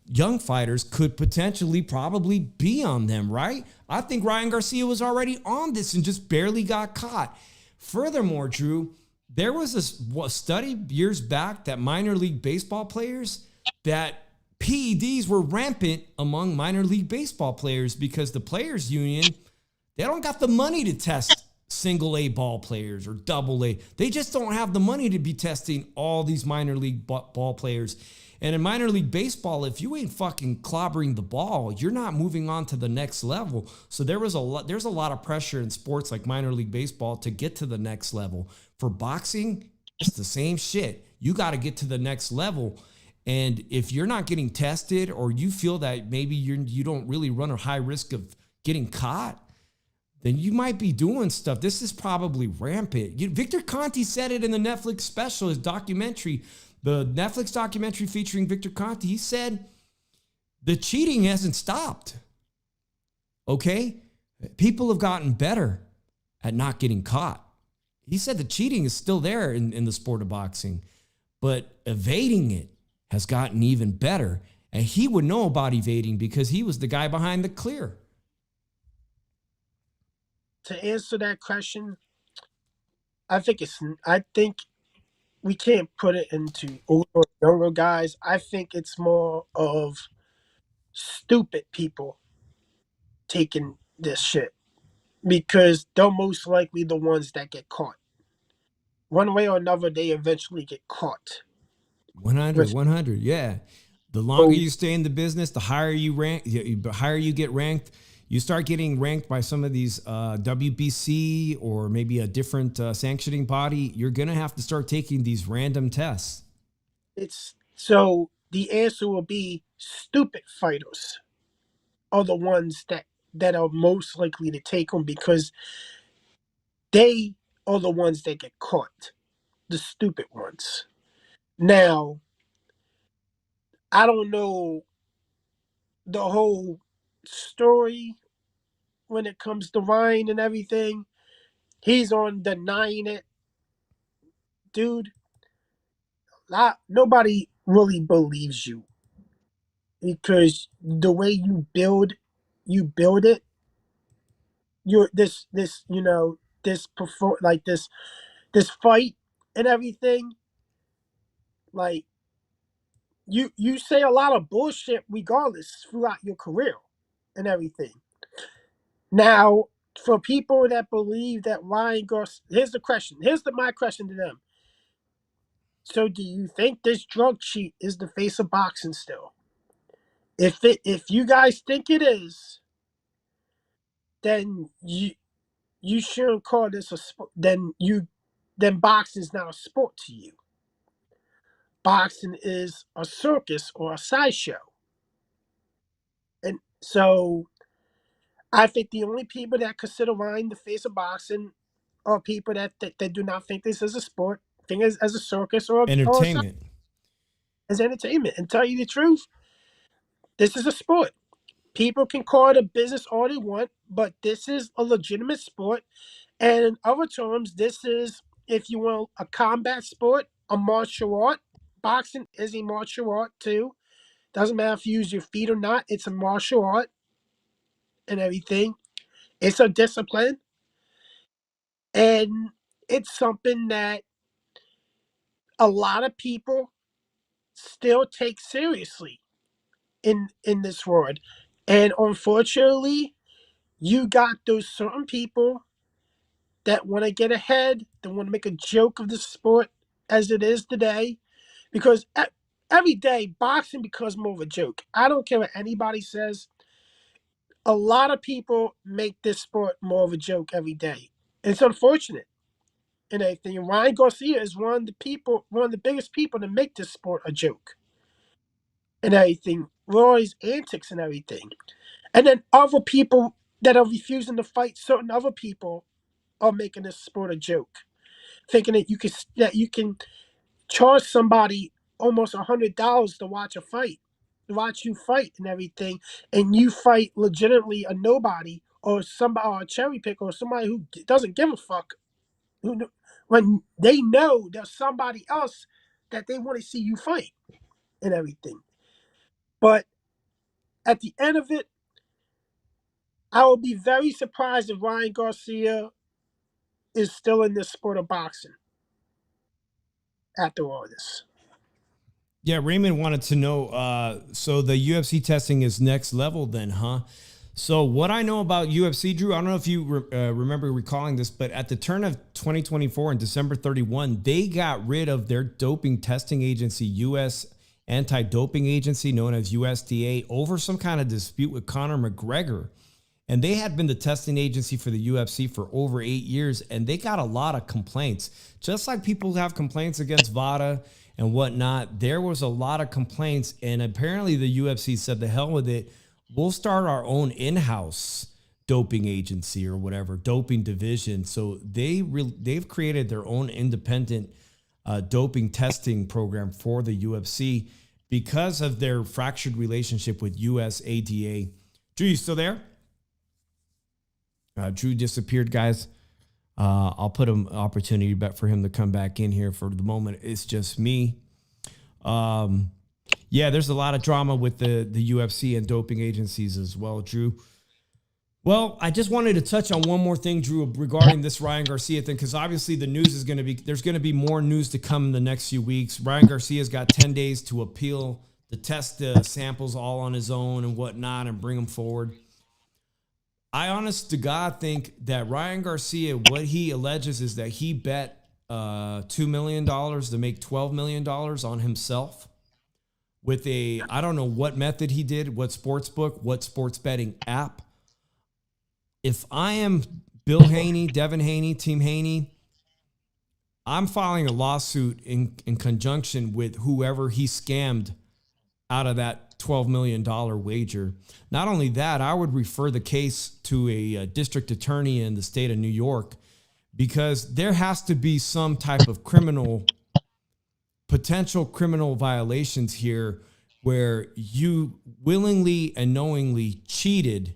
young fighters, could potentially probably be on them, right? I think Ryan Garcia was already on this and just barely got caught. Furthermore, Drew, there was a study years back that minor league baseball players, that PEDs were rampant among minor league baseball players because the players union, they don't got the money to test single A ball players or double A. They just don't have the money to be testing all these minor league ball players. And in minor league baseball, if you ain't fucking clobbering the ball, you're not moving on to the next level. So there's a lot of pressure in sports like minor league baseball to get to the next level. For boxing, it's the same shit. You got to get to the next level. And if you're not getting tested, or you feel that maybe you don't really run a high risk of getting caught, then you might be doing stuff. This is probably rampant. Victor Conte said it in the Netflix special, his documentary, the Netflix documentary featuring Victor Conte. He said the cheating hasn't stopped. Okay? People have gotten better at not getting caught. He said the cheating is still there in the sport of boxing, but evading it has gotten even better. And he would know about evading because he was the guy behind the clear. To answer that question, I think we can't put it into older or younger guys. I think it's more of stupid people taking this shit because they're most likely the ones that get caught. One way or another, they eventually get caught. 100, yeah. The longer you stay in the business, the higher you rank, the higher you get ranked. You start getting ranked by some of these WBC or maybe a different sanctioning body. You're going to have to start taking these random tests. So the answer will be stupid fighters are the ones that are most likely to take them because they are the ones that get caught, the stupid ones. Now, I don't know the whole story when it comes to Ryan and everything. He's on denying it. Dude, nobody really believes you because the way you build it, you're this this perform like this fight and everything. Like you say a lot of bullshit regardless throughout your career and everything. Now, for people that believe that Ryan Garcia, here's the question. My question to them. So, do you think this drug cheat is the face of boxing still? If you guys think it is, then you shouldn't call this a sport. Then boxing is not a sport to you. Boxing is a circus or a sideshow, and so I think the only people that consider Ryan the face of boxing are people that do not think this is a sport, think as a circus or Entertainment. as entertainment. And tell you the truth, this is a sport. People can call it a business all they want, but this is a legitimate sport. And in other terms, this is, if you will, a combat sport, a martial art. Boxing is a martial art too. Doesn't matter if you use your feet or not, it's a martial art and everything. It's a discipline. And it's something that a lot of people still take seriously in this world. And unfortunately, you got those certain people that want to get ahead, that want to make a joke of the sport as it is today, because every day boxing becomes more of a joke. I don't care what anybody says. A lot of people make this sport more of a joke every day. It's unfortunate and everything. Ryan Garcia is one of the biggest people to make this sport a joke and everything. With all his antics and everything. And then other people that are refusing to fight certain other people are making this sport a joke, thinking that you can charge somebody almost $100 to watch a fight, to watch you fight and everything, and you fight legitimately a nobody or somebody or a cherry pick or somebody who doesn't give a fuck, when they know there's somebody else that they want to see you fight and everything. But at the end of it, I would be very surprised if Ryan Garcia is still in this sport of boxing after all this. Yeah, Raymond wanted to know, so the UFC testing is next level then, huh? So what I know about UFC, Drew, I don't know if you remember recalling this, but at the turn of 2024 on December 31, they got rid of their doping testing agency, U.S. Anti-Doping Agency, known as USDA, over some kind of dispute with Conor McGregor. And they had been the testing agency for the UFC for over 8 years, and they got a lot of complaints. Just like people have complaints against VADA and whatnot, there was a lot of complaints, and apparently the UFC said, the hell with it, we'll start our own in-house doping agency or whatever, doping division. So they've created their own independent doping testing program for the UFC because of their fractured relationship with USADA. Drew, you still there? Drew disappeared, guys. I'll put an opportunity bet for him to come back in here. For the moment, it's just me. Yeah, there's a lot of drama with the UFC and doping agencies as well, Drew. Well, I just wanted to touch on one more thing, Drew, regarding this Ryan Garcia thing, because obviously the news is there's going to be more news to come in the next few weeks. Ryan Garcia's got 10 days to appeal, to test the samples all on his own and whatnot and bring them forward. I honest to God think that Ryan Garcia, what he alleges is that he bet $2 million to make $12 million on himself with I don't know what method he did, what sports book, what sports betting app. If I am Bill Haney, Devin Haney, Team Haney, I'm filing a lawsuit in conjunction with whoever he scammed out of that $12 million wager. Not only that, I would refer the case to a district attorney in the state of New York, because there has to be some type of potential criminal violations here where you willingly and knowingly cheated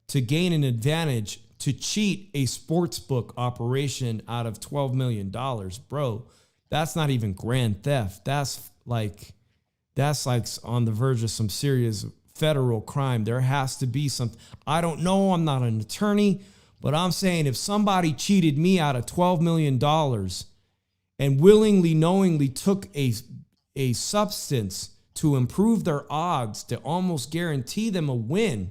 to gain an advantage, to cheat a sportsbook operation out of $12 million, bro. That's not even grand theft. That's like on the verge of some serious federal crime. There has to be something. I don't know. I'm not an attorney, but I'm saying if somebody cheated me out of $12 million and willingly, knowingly took a substance to improve their odds to almost guarantee them a win,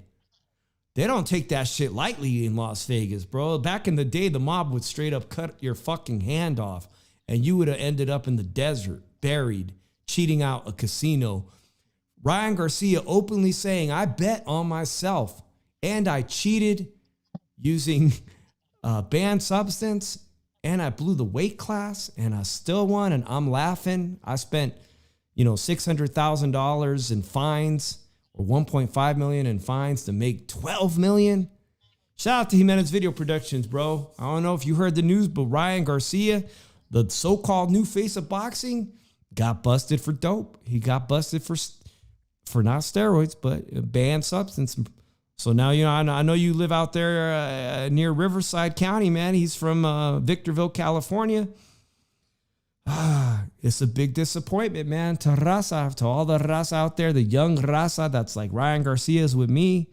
they don't take that shit lightly in Las Vegas, bro. Back in the day, the mob would straight up cut your fucking hand off and you would have ended up in the desert, buried, cheating out a casino. Ryan Garcia openly saying, I bet on myself and I cheated using a banned substance and I blew the weight class and I still won and I'm laughing. I spent, $600,000 in fines or 1.5 million in fines to make 12 million. Shout out to Jimenez Video Productions, bro. I don't know if you heard the news, but Ryan Garcia, the so-called new face of boxing, got busted for dope. He got busted for not steroids, but a banned substance. So now, I know you live out there near Riverside County, man. He's from Victorville, California. It's a big disappointment, man, to Raza, to all the Raza out there, the young Raza that's like Ryan Garcia's with me,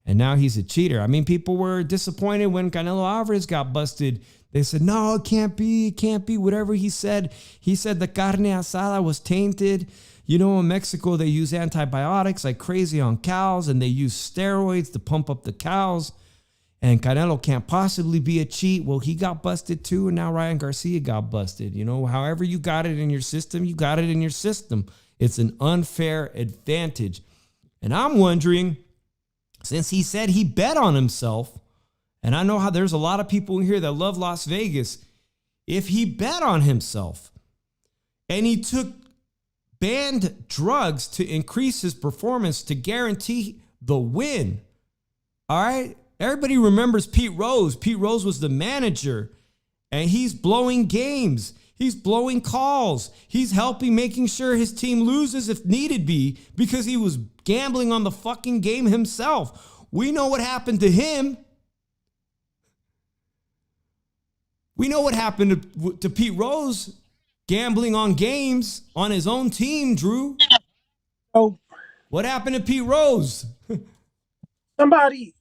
and now he's a cheater. I mean, people were disappointed when Canelo Alvarez got busted. They said, no, it can't be, whatever he said. He said the carne asada was tainted. In Mexico, they use antibiotics like crazy on cows, and they use steroids to pump up the cows. And Canelo can't possibly be a cheat. Well, he got busted too, and now Ryan Garcia got busted. However you got it in your system, you got it in your system. It's an unfair advantage. And I'm wondering, since he said he bet on himself, and I know how there's a lot of people in here that love Las Vegas, if he bet on himself and he took banned drugs to increase his performance to guarantee the win, all right? Everybody remembers Pete Rose. Pete Rose was the manager, and he's blowing games. He's blowing calls. He's making sure his team loses if needed be because he was gambling on the fucking game himself. We know what happened to him. We know what happened to Pete Rose gambling on games on his own team, Drew. Oh, what happened to Pete Rose? Somebody,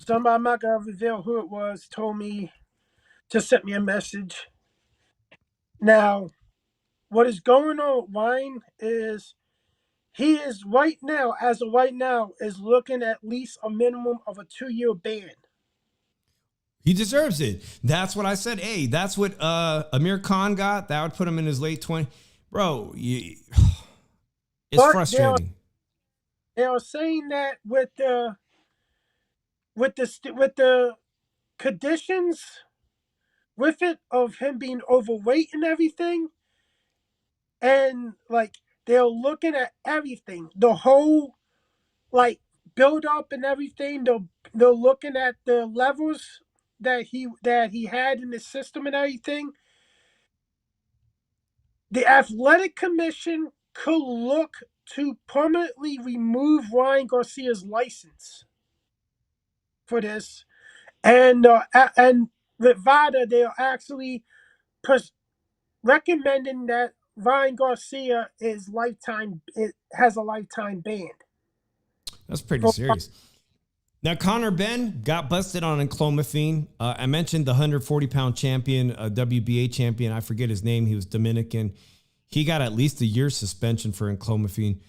I'm not going to reveal who it was, told me to send me a message. Now, what is going on with Ryan is he is right now, as of right now, is looking at least a minimum of a 2-year ban. He deserves it. That's what I said. Hey, that's what Amir Khan got. That would put him in his late 20s. Bro, it's frustrating. They are saying that with the conditions with it of him being overweight and everything, and like they're looking at everything, the whole build up and everything. They're looking at the levels that he had in the system and everything. The athletic commission could look to permanently remove Ryan Garcia's license for this, and with VADA, they are actually recommending that Ryan Garcia has a lifetime ban. That's pretty serious. Now, Conor Benn got busted on enclomiphene. I mentioned the 140-pound champion, WBA champion. I forget his name. He was Dominican. He got at least a year suspension for enclomiphene.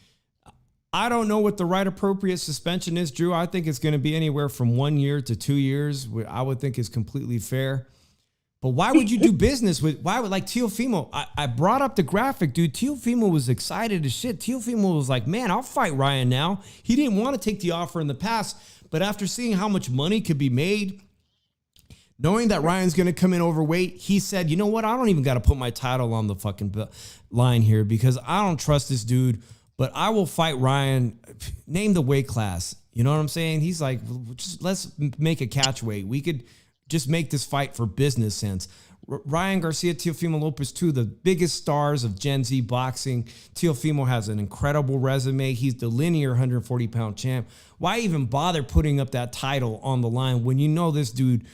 I don't know what the right appropriate suspension is, Drew. I think it's going to be anywhere from 1 year to 2 years. I would think is completely fair. But why would you do business with, Teofimo? I brought up the graphic, dude. Teofimo was excited as shit. Teofimo was like, man, I'll fight Ryan now. He didn't want to take the offer in the past, but after seeing how much money could be made, knowing that Ryan's going to come in overweight, he said, you know what? I don't even got to put my title on the fucking line here because I don't trust this dude, but I will fight Ryan. Name the weight class. You know what I'm saying? He's like, just let's make a catch weight. We could just make this fight for business sense. Ryan Garcia, Teofimo Lopez, two of the biggest stars of Gen Z boxing. Teofimo has an incredible resume. He's the linear 140-pound champ. Why even bother putting up that title on the line when you know this dude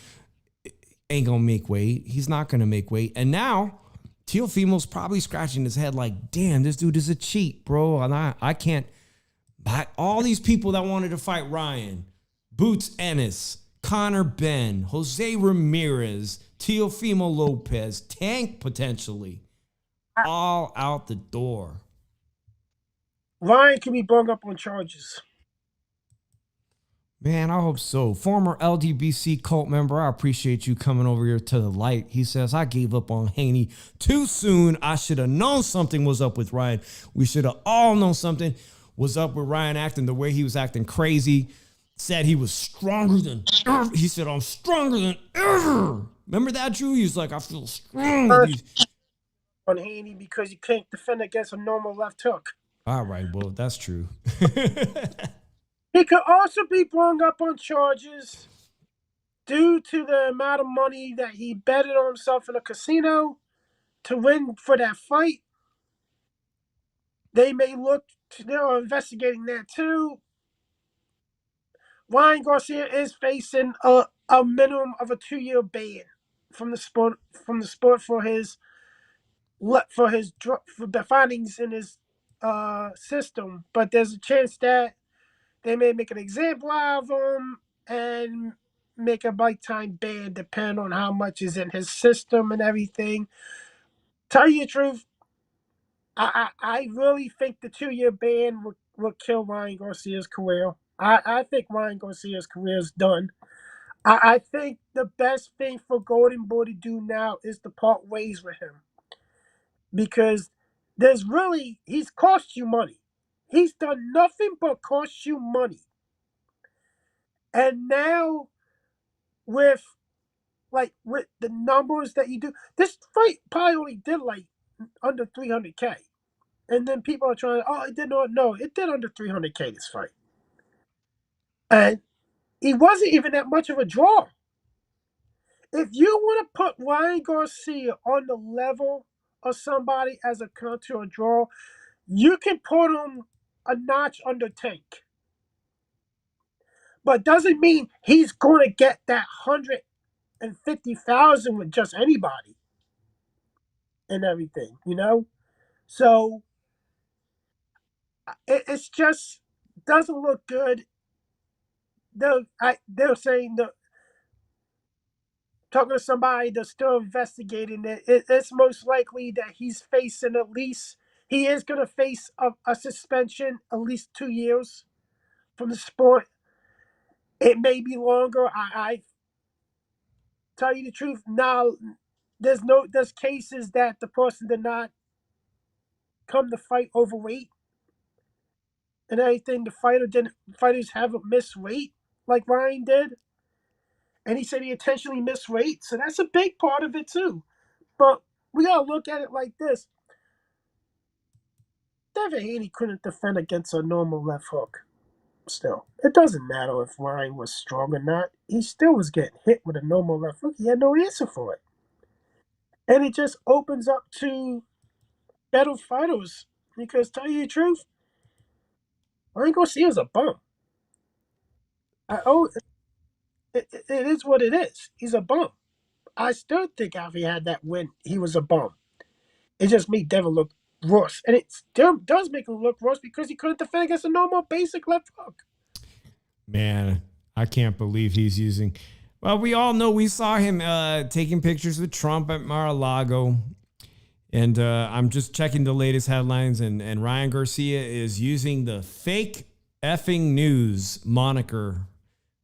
ain't going to make weight? He's not going to make weight. And now Teofimo's probably scratching his head like, damn, this dude is a cheat, bro. And I can't. But all these people that wanted to fight Ryan, Boots Ennis, Connor Ben, Jose Ramirez, Teofimo Lopez, Tank potentially, all out the door. Ryan can be brought up on charges. Man, I hope so. Former LDBC cult member, I appreciate you coming over here to the light. He says, I gave up on Haney too soon. I should have known something was up with Ryan. We should have all known something was up with Ryan acting the way he was acting crazy. Said he was stronger than ever. He said, I'm stronger than ever. Remember that, Drew? He was like, I feel strong. On Haney because you can't defend against a normal left hook. All right, well, that's true. He could also be brought up on charges due to the amount of money that he betted on himself in a casino to win for that fight. They may look, they're investigating that too. Ryan Garcia is facing a minimum of a 2-year ban from the sport for the findings in his system. But there's a chance that they may make an example out of him and make a lifetime ban, depending on how much is in his system and everything. Tell you the truth, I really think the 2-year ban will kill Ryan Garcia's career. I think Ryan Garcia's career is done. I think the best thing for Golden Boy to do now is to part ways with him. Because he's cost you money. He's done nothing but cost you money. And now with the numbers that you do, this fight probably only did like under 300K. And then people are trying, it did not. No, it did under 300K this fight. And he wasn't even that much of a draw. If you want to put Ryan Garcia on the level of somebody as a counter or draw, you can put him a notch under Tank. But doesn't mean he's going to get that 150,000 with just anybody and everything, So it's just doesn't look good. They're saying that talking to somebody that's still investigating it. It's most likely that he's facing he is going to face a suspension at least 2 years from the sport. It may be longer. I tell you the truth. Now, there's cases that the person did not come to fight overweight and everything. Fighters haven't missed weight like Ryan did. And he said he intentionally missed weight. So that's a big part of it too. But we got to look at it like this. Devin Haney couldn't defend against a normal left hook. Still, it doesn't matter if Ryan was strong or not. He still was getting hit with a normal left hook. He had no answer for it. And it just opens up to better fighters. Because tell you the truth, Ryan Garcia is a bum. It is what it is. He's a bum. I still think if he had that win, he was a bum. It just made Devin look worse. And it still does make him look worse because he couldn't defend against a normal basic left hook. Man, I can't believe he's using. Well, we all know we saw him taking pictures with Trump at Mar-a-Lago. And I'm just checking the latest headlines. And Ryan Garcia is using the fake effing news moniker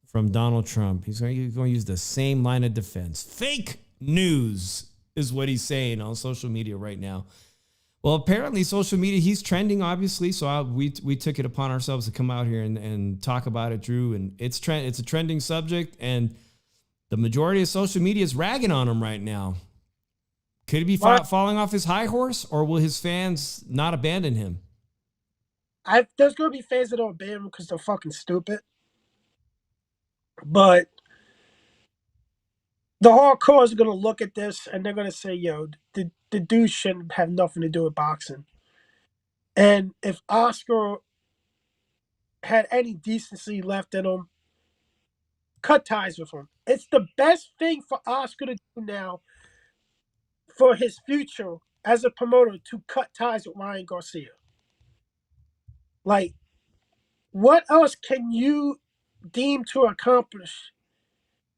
from Donald Trump. He's going to use the same line of defense. Fake news is what he's saying on social media right now. Well, apparently social media, he's trending, obviously. So we took it upon ourselves to come out here and talk about it, Drew. And it's a trending subject. And the majority of social media is ragging on him right now. Could he be falling off his high horse, or will his fans not abandon him? There's going to be fans that don't abandon him because they're fucking stupid. But the hardcore is going to look at this and they're going to say, yo, the dude shouldn't have nothing to do with boxing. And if Oscar had any decency left in him, cut ties with him. It's the best thing for Oscar to do now for his future as a promoter to cut ties with Ryan Garcia. Like, what else can you deem to accomplish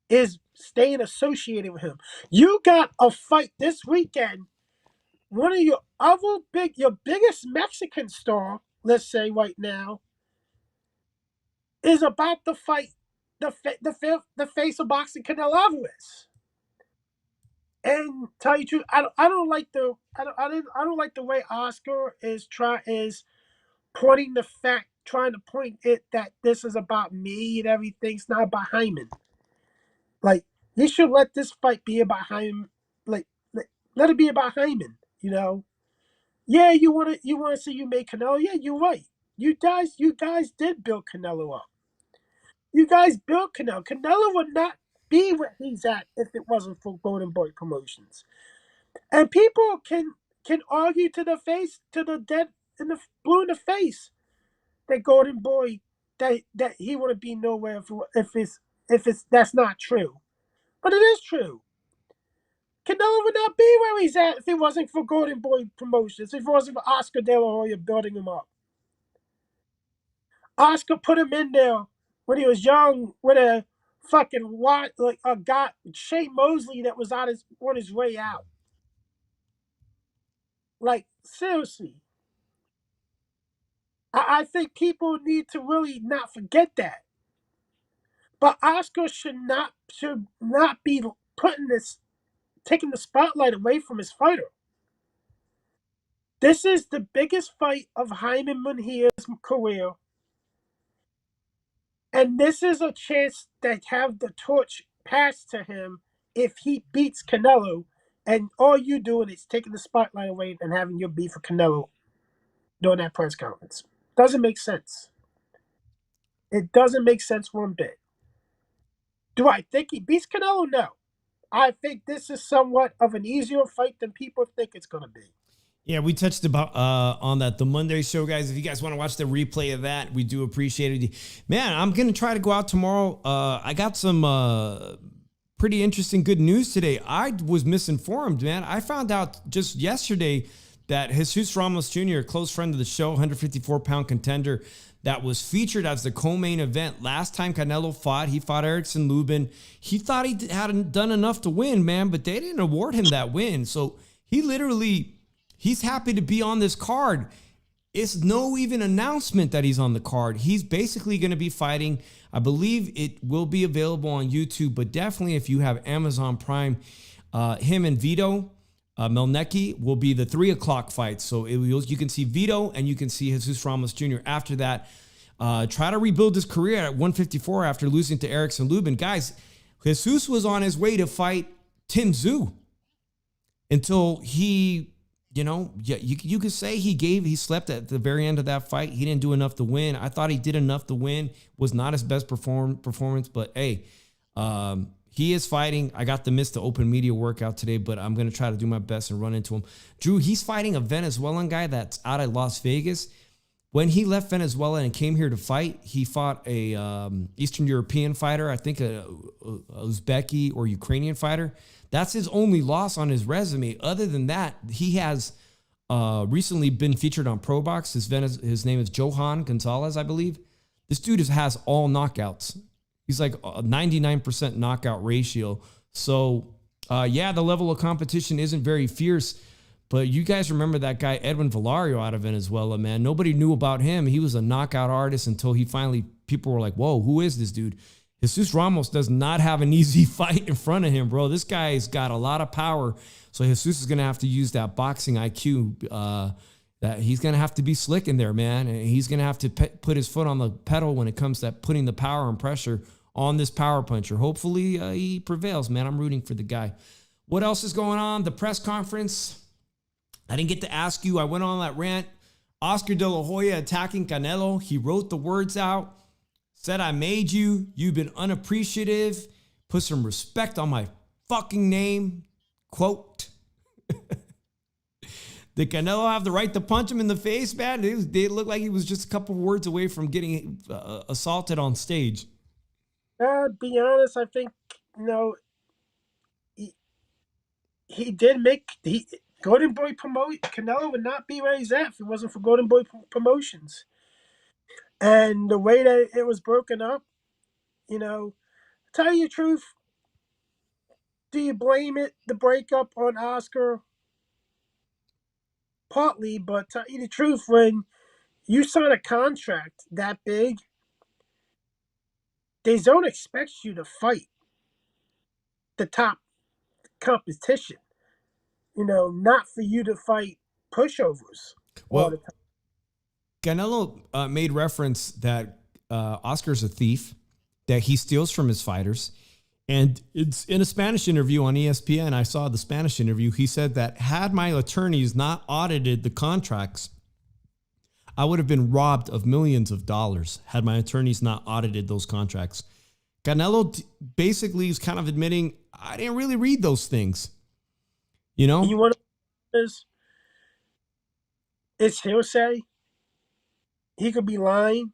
is staying associated with him? You got a fight this weekend. One of your biggest Mexican star, let's say right now, is about to fight the face of boxing, Canelo Alvarez. And tell you the truth, I don't like I don't like the way Oscar is pointing trying to point it that this is about me and everything. It's not about Hyman. Like, you should let this fight be about Hyman. Let it be about Hyman. Yeah, you wanna see you make Canelo. Yeah, you're right. You guys did build Canelo up. You guys built Canelo. Canelo would not be where he's at if it wasn't for Golden Boy Promotions. And people can argue to the face, to the dead in the blue in the face, that Golden Boy that he wouldn't be nowhere if it's that's not true. But it is true. Canelo would not be where he's at if it wasn't for Golden Boy Promotions, if it wasn't for Oscar De La Hoya building him up. Oscar put him in there when he was young with a fucking like a guy Shea Mosley that was on his way out. Like, seriously, I think people need to really not forget that. But Oscar should not be taking the spotlight away from his fighter. This is the biggest fight of Hyman Munguia's career, and this is a chance to have the torch passed to him if he beats Canelo. And all you doing is taking the spotlight away and having your beef with Canelo during that press conference. Doesn't make sense. It doesn't make sense one bit. Do I think he beats Canelo? No. I think this is somewhat of an easier fight than people think it's going to be. Yeah, we touched about on that the Monday show, guys. If you guys want to watch the replay of that, we do appreciate it. Man, I'm gonna try to go out tomorrow. I got some pretty interesting good news today. I was misinformed, man. I found out just yesterday that Jesus Ramos Jr., a close friend of the show, 154-pound contender, that was featured as the co-main event last time Canelo fought. He fought Erickson Lubin. He thought he hadn't done enough to win, man, but they didn't award him that win. So he's happy to be on this card. It's no even announcement that he's on the card. He's basically going to be fighting. I believe it will be available on YouTube, but definitely if you have Amazon Prime, him and Vito Melnecki will be the 3 o'clock fight. So you can see Vito and you can see Jesus Ramos Jr. after that. Try to rebuild his career at 154 after losing to Erickson Lubin. Guys, Jesus was on his way to fight Tim Tszyu until he... you could say he slept at the very end of that fight. He didn't do enough to win. I thought he did enough to win. Was not his best performance, but hey, he is fighting. I got to miss the open media workout today, but I'm going to try to do my best and run into him. Drew, he's fighting a Venezuelan guy that's out of Las Vegas. When he left Venezuela and came here to fight, he fought a Eastern European fighter, I think a Uzbeki or Ukrainian fighter. That's his only loss on his resume. Other than that, he has recently been featured on ProBox. His name is Johan Gonzalez, I believe. This dude has all knockouts. He's like a 99% knockout ratio. So, the level of competition isn't very fierce. But you guys remember that guy, Edwin Valario, out of Venezuela, man. Nobody knew about him. He was a knockout artist until people were like, whoa, who is this dude? Jesus Ramos does not have an easy fight in front of him, bro. This guy's got a lot of power. So Jesus is going to have to use that boxing IQ. That he's going to have to be slick in there, man. And he's going to have to put his foot on the pedal when it comes to putting the power and pressure on this power puncher. Hopefully he prevails, man. I'm rooting for the guy. What else is going on? The press conference. I didn't get to ask you. I went on that rant. Oscar De La Hoya attacking Canelo. He wrote the words out. Said, I made you. You've been unappreciative. Put some respect on my fucking name. Quote. Did Canelo have the right to punch him in the face, man? It looked like he was just a couple words away from getting assaulted on stage. Be honest, I think, he did make Golden Boy Canelo would not be where he's at if it wasn't for Golden Boy Promotions. And the way that it was broken up, tell you the truth, do you blame the breakup on Oscar? Partly, but tell you the truth, when you sign a contract that big, they don't expect you to fight the top competition. Not for you to fight pushovers all the time. Canelo made reference that Oscar's a thief, that he steals from his fighters. And it's in a Spanish interview on ESPN. I saw the Spanish interview. He said that had my attorneys not audited the contracts, I would have been robbed of millions of dollars had my attorneys not audited those contracts. Canelo basically is kind of admitting, I didn't really read those things. You want to it's hearsay. He could be lying.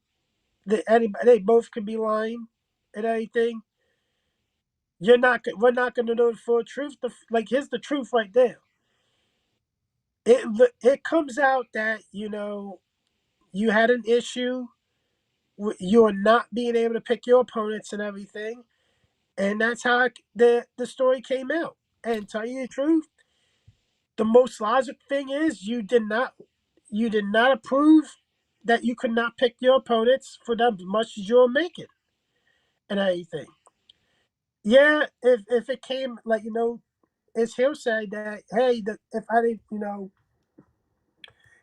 They both could be lying and anything. We're not going to know the full truth. Here's the truth right there. It comes out that, you had an issue. You're not being able to pick your opponents and everything. And that's how the story came out. And tell you the truth, the most logical thing is you did not approve that you could not pick your opponents for that much as you're making and everything. Yeah, if it came it's hearsay that, hey, if I didn't,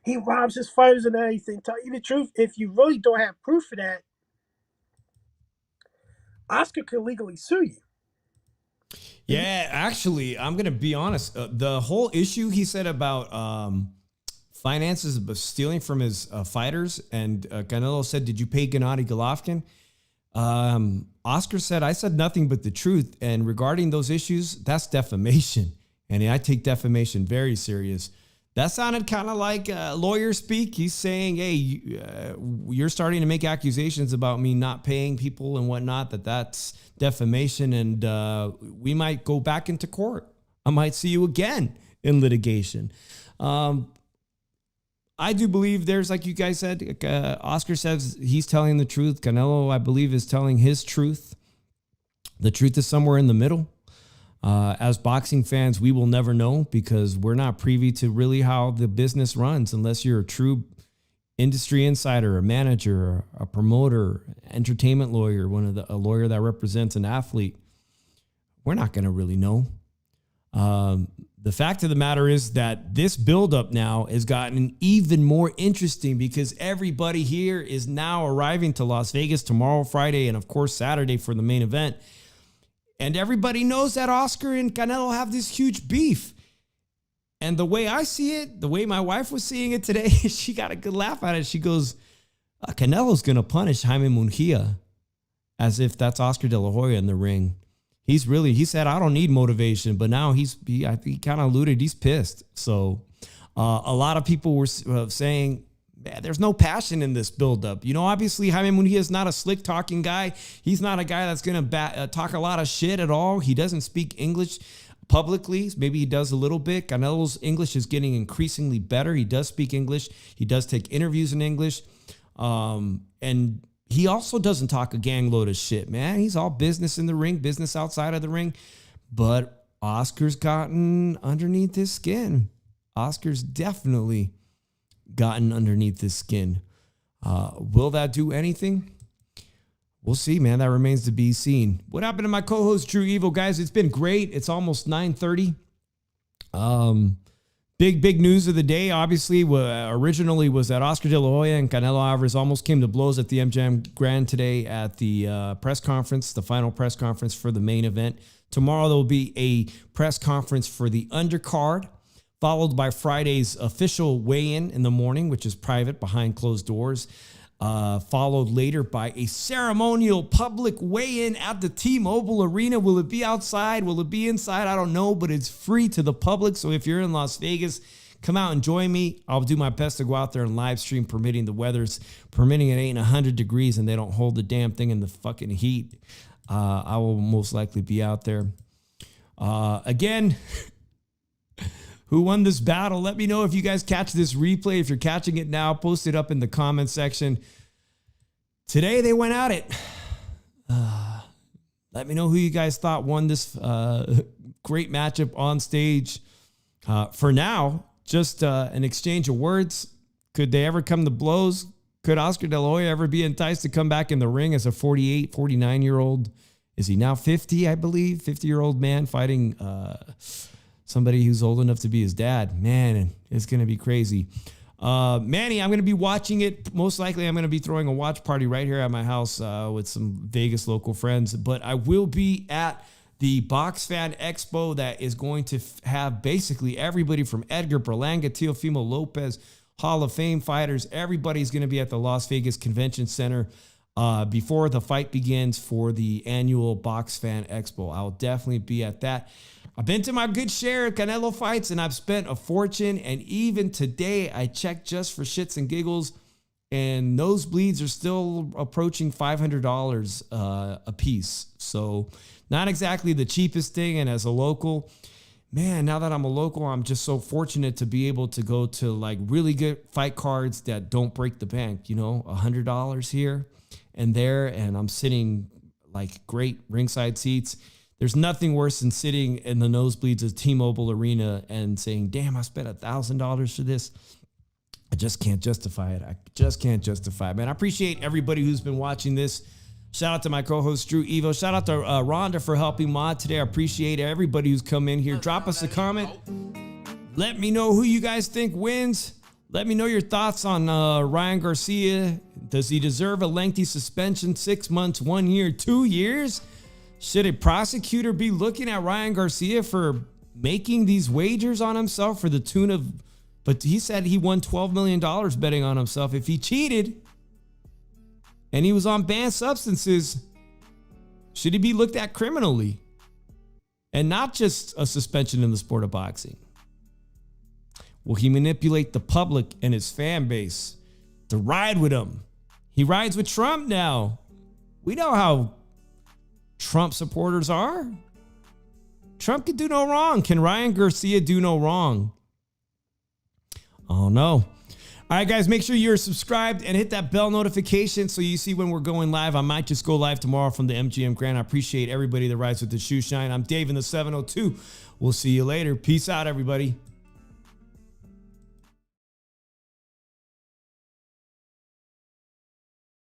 he robs his fighters and everything. Tell you the truth, if you really don't have proof of that, Oscar could legally sue you. Yeah, actually, I'm going to be honest. The whole issue he said about finances, but stealing from his fighters, and Canelo said, did you pay Gennady Golovkin? Oscar said, I said nothing but the truth. And regarding those issues, that's defamation. And I take defamation very serious. That sounded kind of like lawyer speak. He's saying, hey, you're starting to make accusations about me not paying people and whatnot, that's defamation. And we might go back into court. I might see you again in litigation. I do believe there's, like you guys said, Oscar says he's telling the truth. Canelo, I believe, is telling his truth. The truth is somewhere in the middle. As boxing fans, we will never know because we're not privy to really how the business runs unless you're a true industry insider, a manager, a promoter, entertainment lawyer, a lawyer that represents an athlete. We're not going to really know. The fact of the matter is that this buildup now has gotten even more interesting because everybody here is now arriving to Las Vegas tomorrow, Friday, and of course Saturday for the main event. And everybody knows that Oscar and Canelo have this huge beef. And the way I see it, the way my wife was seeing it today, she got a good laugh at it. She goes, Canelo's going to punish Jaime Munguia as if that's Oscar De La Hoya in the ring. He said, I don't need motivation, but now he kind of alluded, he's pissed. So a lot of people were saying, man, there's no passion in this buildup. Obviously, Jaime Munguia is not a slick talking guy. He's not a guy that's going to talk a lot of shit at all. He doesn't speak English publicly. Maybe he does a little bit. Canelo's English is getting increasingly better. He does speak English. He does take interviews in English. And he also doesn't talk a gang load of shit, man. He's all business in the ring, business outside of the ring. But Oscar's gotten underneath his skin. Oscar's definitely gotten underneath his skin. Will that do anything? We'll see, man. That remains to be seen. What happened to my co-host, True Evil? Guys, it's been great. It's almost 9:30. Big news of the day, obviously, originally was that Oscar De La Hoya and Canelo Alvarez almost came to blows at the MGM Grand today at the press conference, the final press conference for the main event. Tomorrow, there will be a press conference for the undercard, followed by Friday's official weigh-in in the morning, which is private behind closed doors. followed later by a ceremonial public weigh-in at the T-Mobile Arena. Will it be outside? Will it be inside? I don't know, but it's free to the public. So if you're in Las Vegas, come out and join me. I'll do my best to go out there and live stream, permitting the weather's permitting. It ain't 100 degrees and they don't hold the damn thing in the fucking heat. I will most likely be out there. Again, who won this battle? Let me know if you guys catch this replay. If you're catching it now, post it up in the comment section. Today they went at it. Let me know who you guys thought won this great matchup on stage. For now, just an exchange of words. Could they ever come to blows? Could Oscar De La Hoya ever be enticed to come back in the ring as a 48, 49-year-old? Is he now 50, I believe? 50-year-old man fighting somebody who's old enough to be his dad. Man, it's going to be crazy. Manny, I'm going to be watching it. Most likely, I'm going to be throwing a watch party right here at my house with some Vegas local friends. But I will be at the Box Fan Expo that is going to have basically everybody from Edgar Berlanga, Teofimo Lopez, Hall of Fame fighters. Everybody's going to be at the Las Vegas Convention Center before the fight begins for the annual Box Fan Expo. I'll definitely be at that. I've been to my good share of Canelo fights, and I've spent a fortune. And even today, I checked just for shits and giggles, and nosebleeds are still approaching $500 a piece. So not exactly the cheapest thing. And as a local, man, now that I'm a local, I'm just so fortunate to be able to go to like really good fight cards that don't break the bank, you know, $100 here and there. And I'm sitting like great ringside seats. There's nothing worse than sitting in the nosebleeds of T-Mobile Arena and saying, damn, I spent $1,000 for this. I just can't justify it. I just can't justify it, man. I appreciate everybody who's been watching this. Shout out to my co-host, Drew Evo. Shout out to Rhonda for helping mod today. I appreciate everybody who's come in here. Drop us a comment. Let me know who you guys think wins. Let me know your thoughts on Ryan Garcia. Does he deserve a lengthy suspension? 6 months, 1 year, 2 years? Should a prosecutor be looking at Ryan Garcia for making these wagers on himself for the tune of, but he said he won $12 million betting on himself. If he cheated and he was on banned substances, should he be looked at criminally and not just a suspension in the sport of boxing? Will he manipulate the public and his fan base to ride with him? He rides with Trump now. We know how Trump supporters are. Trump can do no wrong. Can Ryan Garcia do no wrong? Oh no. All right, guys, make sure you're subscribed and hit that bell notification so you see when we're going live. I might just go live tomorrow from the MGM Grand. I appreciate everybody that rides with the shoe shine. I'm Dave in the 702. We'll see you later. Peace out, everybody.